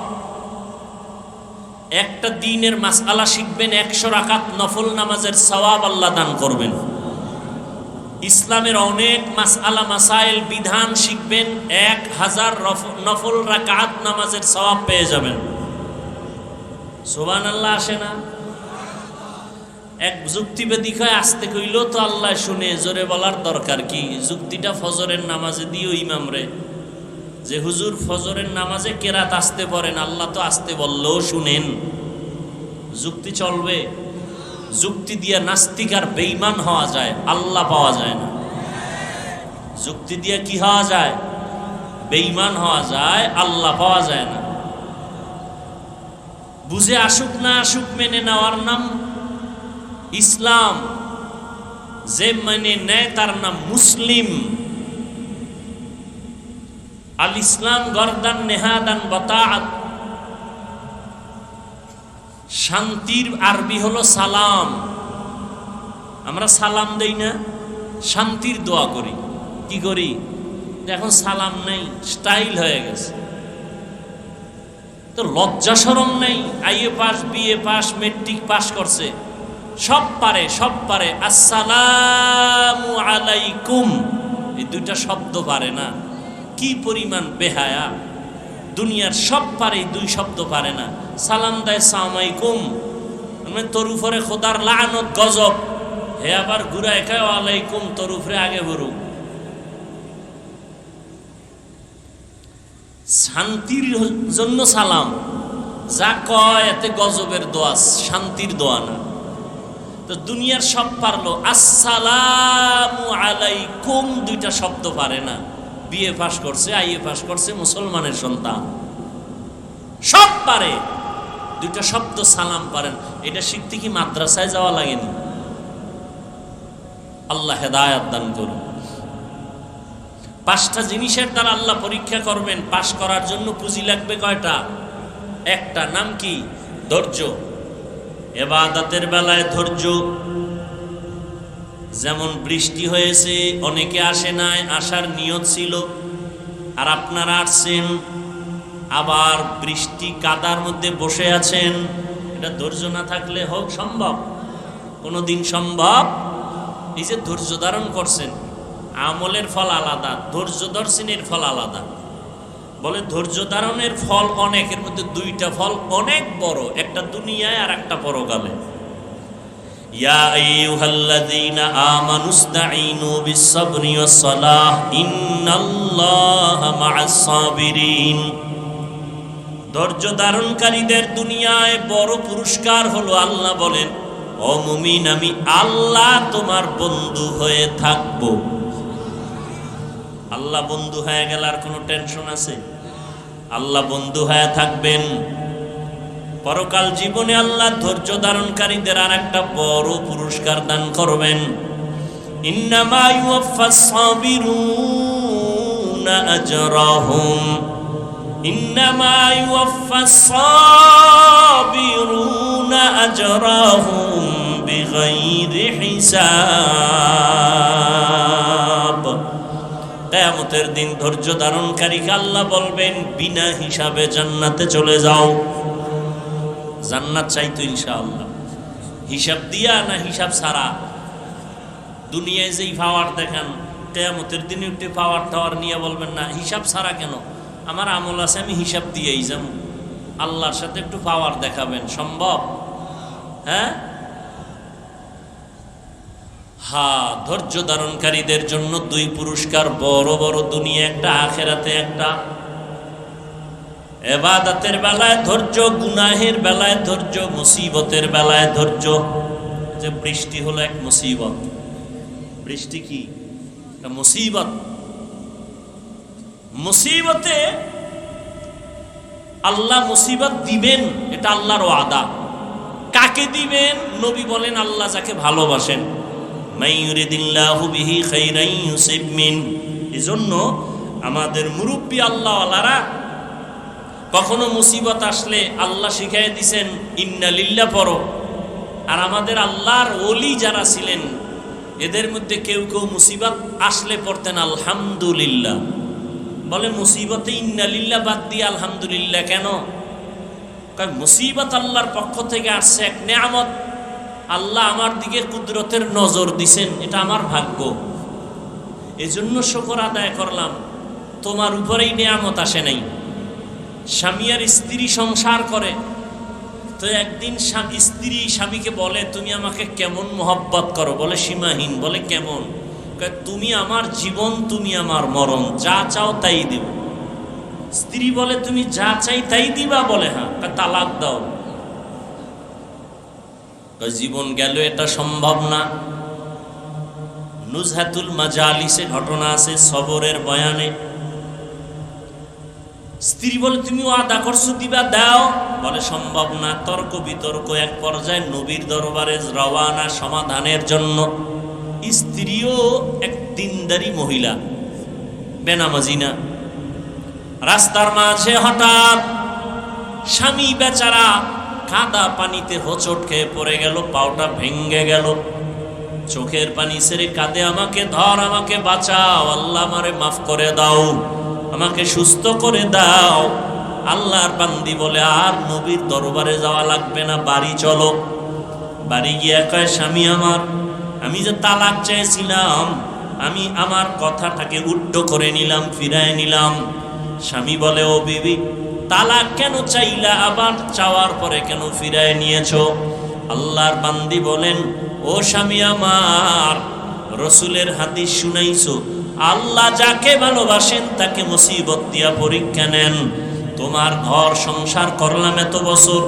A: একটা দ্বীনের মাসআলা শিখবেন, 100 রাকাত নফল নামাজের সওয়াব আল্লাহ দান করবেন। ইসলামের অনেক মাসআলা মাসাইল বিধান শিখবেন, 1000 নফল রাকাত নামাজের সওয়াব পেয়ে যাবেন। সুবহানাল্লাহ আসে না? এক যুক্তিবাদী কয়, আসতে কইল তো আল্লাহ শুনে, জোরে বলার দরকার কি? যুক্তিটা ফজরের নামাজে দিও ইমামরে, যে হুজুর ফজরের নামাজে কেরাত আসতে পড়েন, আল্লাহ তো আসতে বললেও শুনেন। যুক্তি চলবে? যুক্তি দিয়ে নাস্তিক আর বেঈমান হওয়া যায়, আল্লাহ পাওয়া যায় না। যুক্তি দিয়ে কি হওয়া যায়? বেঈমান হওয়া যায়, আল্লাহ পাওয়া যায় না। বুঝে আসুক না আসুক, মেনে নেওয়ার নাম ইসলাম। যে মেনে নেয় তার নাম মুসলিম। আল ইসলাম গরদান নেহাদান বাতাআত। শান্তির আরবি হলো সালাম। আমরা সালাম দেই না, শান্তির দোয়া করি। কি করি? এখন সালাম নেই, স্টাইল হয়ে গেছে। তো লজ্জা শরম নেই? IA pass, BA pass, matric pass করছে, সব পারে, সব পারে। আসসালামু আলাইকুম, এই 2টা শব্দ পারে না। কি পরিমাণ বেহায়া! দুনিয়ার সব পারে, 2 শব্দ পারে না। সালাম দেয় সালামাইকুম, মানে তোর উপরে খোদার লানত গজব। হে আবার ঘুরায় খায় ওয়ালাইকুম, তোর উপরে আগে বলুক। শান্তির জন্য সালাম, যা কয় এতে গজবের দোয়া, শান্তির দোয়া না। তো দুনিয়ার সব পারলো, আসসালামু আলাইকুম 2টা শব্দ পারে না। বিএ পাস করছে, আইএ পাস করছে, মুসলমানের সন্তান, সব পারে, 2টা শব্দ সালাম পারেন। এটা শিখতে কি মাদ্রাসায় যাওয়া লাগেনি? আল্লাহ হেদায়েত দান করুন। 5টা জিনিসের দ্বারা আল্লাহ পরীক্ষা করবেন। পাশ করার জন্য পুঁজি লাগবে কয়টা? একটা। নাম কি? ধৈর্য। ইবাদতের বেলায় ধৈর্য। যেমন বৃষ্টি হয়েছে, অনেকে আসে নাই, আসার নিয়ত ছিল, আর আপনারা আসছেন, আবার বৃষ্টি কাদার মধ্যে বসে আছেন। এটা ধৈর্য না থাকলে হোক সম্ভব? কোনোদিন সম্ভব? এই যে ধৈর্য ধারণ করছেন, আমলের ফল আলাদা, ধৈর্য দর্শনের ফল আলাদা। বলে ধৈর্য ধারণের ফল অনেক, এর মধ্যে 2টা ফল অনেক বড়, একটা দুনিয়ায় আর একটা পরকালে। ইয়া আইয়ুহাল্লাযীনা আমানুস্তাঈনু বিস-সাবরি ওয়াস-সালাহ ইন্নাল্লাহা মা'আস সাবিরিন। ধৈর্য ধারণকারীদের দুনিয়ায় বড় পুরস্কার হলো, আল্লাহ বলেন, ও মুমিন, আমি আল্লাহ তোমার বন্ধু হয়ে থাকব। আল্লাহ বন্ধু হয়ে গেল আর কোনো টেনশন আছে? আল্লাহ বন্ধু হয়ে থাকবেন। পরকাল জীবনে আল্লাহ ধৈর্য ধারণকারীদের আর একটা বড় পুরস্কার দান করবেন। ইন্নামা ইউওয়াফাস সাবিরুনা আজরাহুম, ইন্নামা ইউওয়াফাস সাবিরুনা আজরাহুম বিগাইরি হিসাব। কিয়ামতের দিন ধৈর্য ধারণকারীকে আল্লাহ বলবেন, বিনা হিসাবে জান্নাতে চলে যাও। জান্নাত চাইতো ইনশাআল্লাহ, হিসাব দিয়া না হিসাব ছাড়া? দুনিয়ায় যেই পাওয়ার দেখান, কিয়ামতের দিনে একটু পাওয়ার টাওয়ার নিয়ে বলবেন না হিসাব ছাড়া কেন, আমার আমল আছে আমি হিসাব দিয়েই যাব। আল্লাহর সাথে একটু পাওয়ার দেখাবেন, সম্ভব? হ্যাঁ, ধৈর্য ধারণকারীদের জন্য দুই পুরস্কার, বড় বড়, দুনিয়া একটা আখেরাতে একটা। ইবাদতের বেলায় ধৈর্য, গুনাহের বেলায় ধৈর্য, মুসিবতের বেলায় ধৈর্য। যে বৃষ্টি হলো এক মুসিবত, বৃষ্টি কি একটা মুসিবত। মুসিবতে আল্লাহ মুসিবত দিবেন, এটা আল্লাহর ওয়াদা। কাকে দিবেন? নবী বলেন আল্লাহ যাকে ভালোবাসেন। মাইয়ুরিদিল্লাহু বিহি খাইরান ইউসিব মিন। এজন্য আমাদের মুরব্বী আল্লাহওয়ালারা কখনো মুসিবত আসলে আল্লাহ শিখাই দিয়েছেন ইন্না লিল্লাহ পড়ো। আর আমাদের আল্লাহর ওলি যারা ছিলেন এদের মধ্যে কেউ কেউ মুসিবত আসলে পড়তেন আলহামদুলিল্লাহ। বলে মুসিবতে ইন্না লিল্লাহ বাদ দিয়ে আলহামদুলিল্লাহ কেন? মুসিবত আল্লাহর পক্ষ থেকে আসছে, এক নেয়ামত। আল্লাহ আমার দিকে কুদরতের নজর দিছেন, এটা আমার ভাগ্য, এজন্য শুকর আদায় করলাম। তোমার উপরেই নেয়ামত আসে নাই। স্বামী আর স্ত্রী সংসার করে, তো একদিন স্ত্রী স্বামীকে বলে তুমি আমাকে কেমন মহব্বত করো? বলে সীমাহীন। বলে কেমন? তুমি আমার জীবন, তুমি আমার মরণ, যা চাও তাই দেব। স্ত্রী বলে তুমি যা চাই তাই দিবা? বলে হ্যাঁ। তালাক দাও। জীবন গেল, এটা সম্ভব না। নুজহাতুল মাজালিসে ঘটনা আছে, সবরের বয়ানে। স্ত্রী বলে তুমি ওয়াদা করছো দিবা, দাও। বলে সম্ভব না। তর্ক বিতর্ক, এক পর্যায়ে নবীর দরবারে রওয়ানা সমাধানের জন্য। স্ত্রীও এক দিনদারি মহিলা, বেনামাজি না। রাস্তার মাঝে হঠাৎ স্বামী বেচারা কাদা পানিতে হোঁচট খেয়ে পড়ে গেল, পাওটা ভেঙ্গে গেল। চোখের পানি ছেড়ে কাঁদে, আমাকে ধর, আমাকে বাঁচাও, আল্লাহ আমারে মাফ করে দাও, আমাকে সুস্থ করে দাও। আল্লাহর বান্দি বলে আর নবীর দরবারে যাওয়া লাগবে না, বাড়ি চলো। বাড়ি গিয়ে কয় স্বামী আমার, আমি যে তালাক চেয়েছিলাম, আমি আমার কথাটাকে উল্টো করে নিলাম, ফিরায় নিলাম। স্বামী বলে ও বিবি, তালাক কেন চাইলা? আবার চাওয়ার পরে কেন ফিরায় নিয়েছো? আল্লাহর বান্দি বলেন ও স্বামী আমার, রসুলের হাদিস শুনাইছো, আল্লাহ যাকে ভালোবাসেন তাকে মুসিবত দিয়া পরীক্ষা নেন। তোমার ঘর সংসার করলাম এত বছর,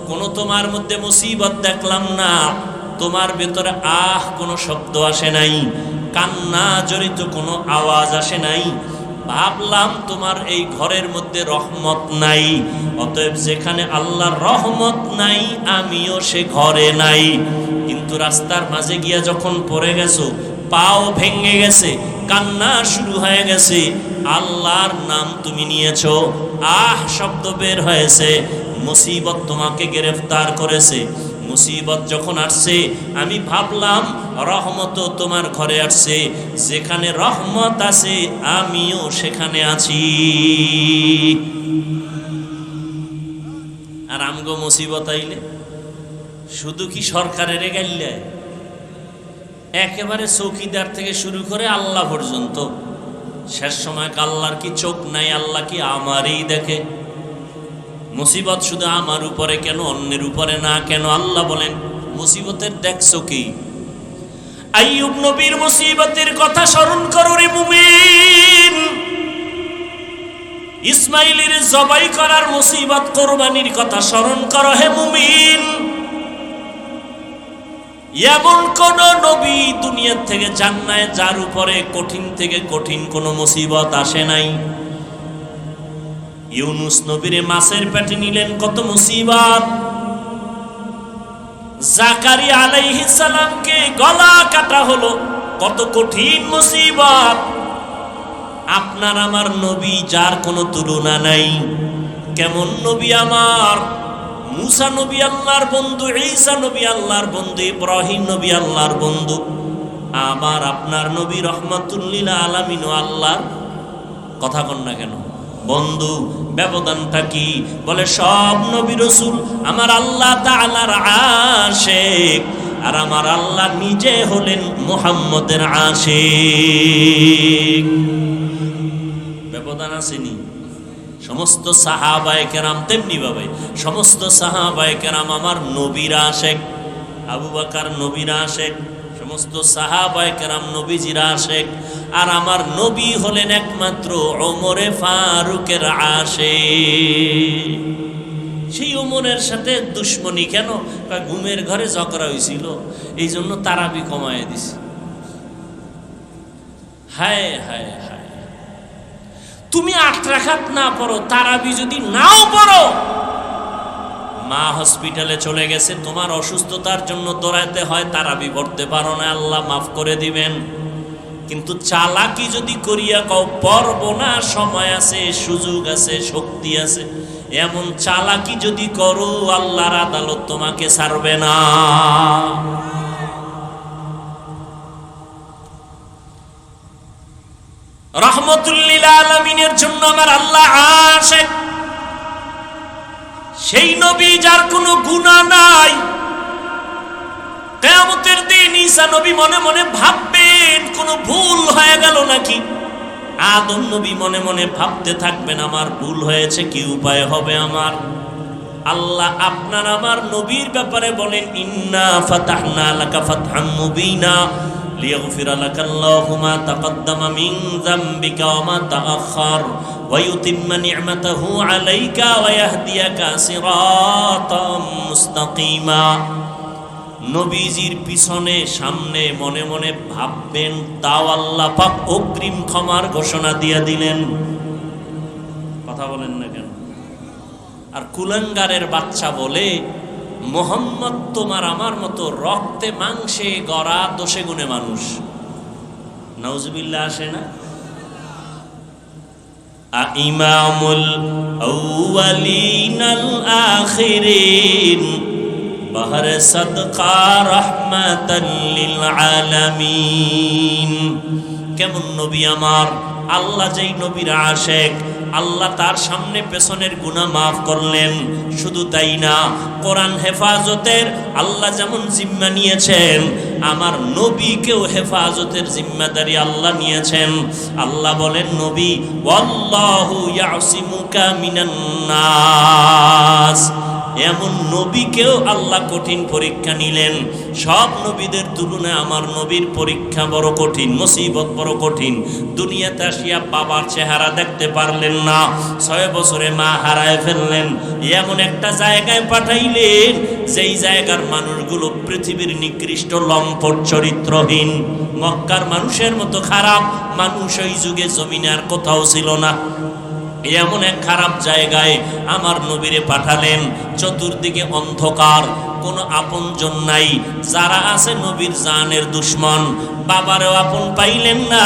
A: কোনো তোমার মধ্যে মুসিবত দেখলাম না। তোমার ভেতরে কোনো শব্দ আসে নাই, কান্না জড়িত কোনো আওয়াজ আসে নাই। ভাবলাম তোমার এই ঘরের মধ্যে রহমত নাই, অতএব যেখানে আল্লাহর রহমত নাই আমিও সে ঘরে নাই। কিন্তু রাস্তার মাঝে গিয়া যখন পড়ে গেছো, পাও ভেঙে গেছে, কান্না শুরু হয়ে গেছে, আল্লাহর নাম তুমি নিয়েছো, শব্দ বের হয়েছে, মুসিবত তোমাকে গ্রেফতার করেছে। মুসিবত যখন আসছে আমি ভাবলাম রহমত তোমার ঘরে আসছে, যেখানে রহমত আছে আমিও সেখানে আছি। আর আমগো মুসিবত আইলে শুধু কি সরকারের গাইলে, একেবারে চৌকিদার থেকে শুরু করে আল্লাহ পর্যন্ত। শেষ সময় আল্লাহর কি চোখ নাই? আল্লাহ কি আমারই দেখে? মুসিবত শুধু আমার উপরে কেন, অন্যের উপরে না কেন? আল্লাহ বলেন মুসিবতের দেখছো কি? আইয়ুব নবীর মুসিবতের কথা স্মরণ করো রে মুমিন। ইসমাইলের জবাই করার মুসিবত, কোরবানির কথা স্মরণ করো হে মুমিন। এমন কোন নবী দুনিয়ার থেকে যান নাই যার উপরে কঠিন থেকে কঠিন কোন মুসিবত আসে নাই। ইউনুস নবীরে মাছের পেটে নিলেন, কত মুসিবত। জাকারিয়া আলাইহিস সালামকে গলা কাটা হলো, কত কঠিন মুসিবত। আপনার আমার নবী যার কোনো তুলনা নাই। কেমন নবী আমার? মুসা নবী আল্লাহর বন্ধু, ঈসা নবী আল্লাহর বন্ধু, ইব্রাহিম নবী আল্লাহর বন্ধু। আমার আপনার নবী রহমাতুল লিল আলামিন আল্লাহর কথা কন না কেন বন্ধু? ব্যবধানটা কি? বলে সব নবী রাসূল আমার আল্লাহ তাআলার আশিক, আর আমার আল্লাহ নিজে হলেন মুহাম্মদের আশিক। ব্যবধান আসেনি? সমস্ত সাহাবায়ে কেরাম তেমনি ভাবে সমস্ত সাহাবায়ে কেরাম আমার নবীর আশিক। আবু বকর নবীর আশিক, সমস্ত সাহাবায়ে কেরাম নবীজির আশিক। আর আমার নবী হলেন একমাত্র ওমরে ফারুকের আশিক। সেই ওমরের সাথে দুশ্মনী কেন? ঘুমের ঘরে ঝগড়া হয়েছিল, এই জন্য তারাবি কমায় দিছে। হায় হায় হায়, তুমি 8 রাকাত না পড়ো, তারাবি যদি নাও পড়ো, মা হসপিটালে চলে গেছে, তোমার অসুস্থতার জন্য দৌড়াইতে হয়, তারাবি পড়তে পারো না, আল্লাহ মাফ করে দিবেন। কিন্তু চালাকি যদি করিয়া কও পড়ব না, সময় আছে, সুযোগ আছে, শক্তি আছে, এমন চালাকি যদি করো, আল্লাহর আদালত তোমাকে ছাড়বে না। রহমতুল লিল আলামিনের জন্য আমার আল্লাহ আশিক। সেই নবী যার কোনো গুনাহ নাই, কিয়ামতের দিন ঈসা নবী মনে মনে ভাববেন কোনো ভুল হয়ে গেল নাকি। আদম নবী মনে মনে ভাবতে থাকবেন আমার ভুল হয়েছে, কি উপায় হবে আমার। আল্লাহ আপনার আমার নবীর ব্যাপারে বলেন, ইন্না ফাতাহনা লাকা ফাতহাম মুবিনা লিয়াগফিরা লাকাল্লাহু মা তাকদ্দামা মিন যামবিকা ওয়া মা তাআখার ওয়া ইউতিম্মা নি'মাতাহু আলাইকা ওয়া ইয়াহদিয়াকা সিরাতাম মুস্তাকিমা। নবীজির পিছনে সামনে মনে মনে ভাববেন, তাও আল্লাহ পাক অগ্রিম ক্ষমার ঘোষণা দিয়ে দিলেন। কথা বলেন না কেন? আর কুলাঙ্গারের বাচ্চা বলে, মোহাম্মদ তোমার আমার মতো রক্তে মাংসে গড়া, দোষে গুণে মানুষ। নাউজুবিল্লাহ আসে না? ইমামুল আউয়ালিনাল আখিরিন বাহরে সাদকা রাহমাতাল লিল আলামিন। কেমন নবী আমার! আল্লাহ যেই নবীর আশিক, আল্লাহ তার সামনে পেছনের গুনাহ মাফ করলেন। শুধু তাই না, কোরআন হেফাজতের আল্লাহ যেমন জিম্মা নিয়েছেন, আমার নবীকেও হেফাজতের জিম্মাদারি আল্লাহ নিয়েছেন। আল্লাহ বলেন, নবী ওয়াল্লাহু ইয়াসিমুকা মিনান নাস। এমন নবীকেও আল্লাহ কঠিন পরীক্ষা নিলেন। সব নবীদের তুলনায় আমার নবীর পরীক্ষা বড় কঠিন, মুসিবত বড় কঠিন। দুনিয়াতে আসিয়া বাবার চেহারা দেখতে পারলেন না, 6 বছরে মা হারায় ফেললেন। এমন একটা জায়গায় পাঠাইলেন যেই জায়গার মানুষগুলো পৃথিবীর নিকৃষ্ট, লম্পট, চরিত্রহীন। মক্কার মানুষের মতো খারাপ মানুষ ওই যুগে জমিনে আর কোথাও ছিল না। এমন এক খারাপ জায়গায় আমার নবীরে পাঠালেন। চতুর্দিকে অন্ধকার, কোনো আপনজন নাই, যারা আছে নবীর জানের দুশ্মন। বাবারেও আপন পাইলেন না,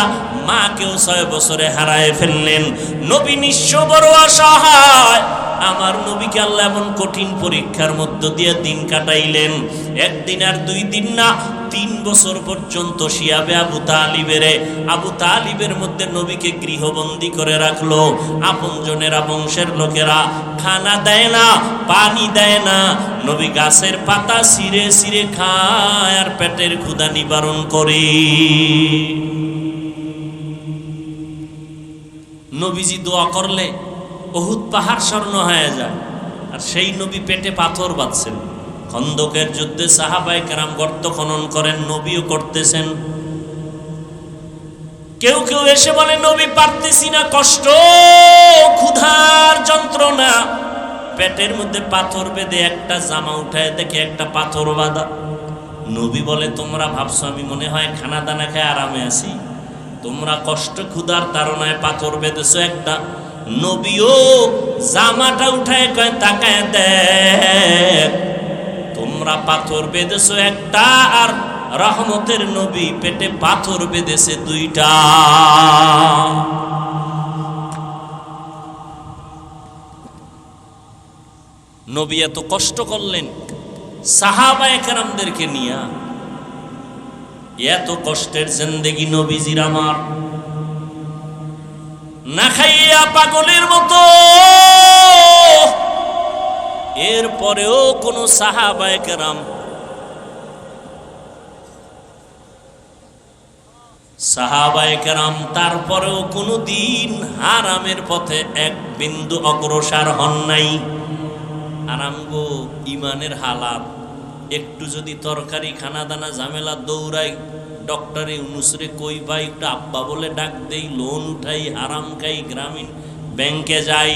A: মাকেও 6 বছরে হারায় ফেললেন। নবী নিঃস্ব, বড় অসহায়। আমার নবীকে আল্লাহ এমন কঠিন পরীক্ষার মধ্য দিয়ে দিন কাটাইলেন। 1 দিন আর 2 দিন না, 3 বছর পর্যন্ত শিয়াবে আবু তালিবের মধ্যে নবীকে গৃহবন্দী করে রাখলো। আপনজনেরা, বংশের লোকেরা খানা দেয় না, পানি দেয় না। নবী গাছের পাতা ছিঁড়ে ছিঁড়ে খায় আর পেটের ক্ষুধা নিবারণ করে। নবীজি দোয়া করলে উহুদ পাহাড় স্বর্ণ হয়ে যায়। আর সেই নবী পেটে পাথর বাঁধছেন। খন্দকের যুদ্ধে সাহাবায়ে কেরাম গর্ত খনন করেন, নবীও করতেছেন। কেউ কেউ এসে বলে, নবী পারতেছি না, কষ্ট, ক্ষুধার যন্ত্রণা। পেটের মধ্যে পাথর বেঁধে একটা জামা উঠায় দেখে একটা পাথর বাঁধা। নবী বলে, তোমরা ভাবছো আমি মনে হয় খানা দানা খেয়ে আরামে আছি? তোমরা কষ্ট ক্ষুধার তাড়নায় পাথর বেঁধেছো একটা। নবীও জামাটা উঠায় কয়, তাকায় দেখ, তোমরা পাথর বেঁধেছো একটা, আর রহমতের নবী পেটে পাথর বেঁধেছে 2টা। নবী এত কষ্ট করলেন সাহাবায়ে কেরামদেরকে নিয়ে। এত কষ্টের জিন্দেগি নবীজির আমার, না খাইয়া পাগলের মতো। এরপরেও কোন সাহাবায়ে কেরাম সাহাবায়ে কেরাম তারপরেও কোনো দিন হারামের পথে এক বিন্দু অগ্রসর হন নাই। আরামগো ইমানের হালাত, একটু যদি তরকারি খানা দানা ঝামেলা দৌড়াই, ডক্টরে ইউনুসরে কই ভাই একটু আব্বা বলে ডাক দেই, লোন উঠাই, হারাম খাই, গ্রামীণ ব্যাংকে যাই,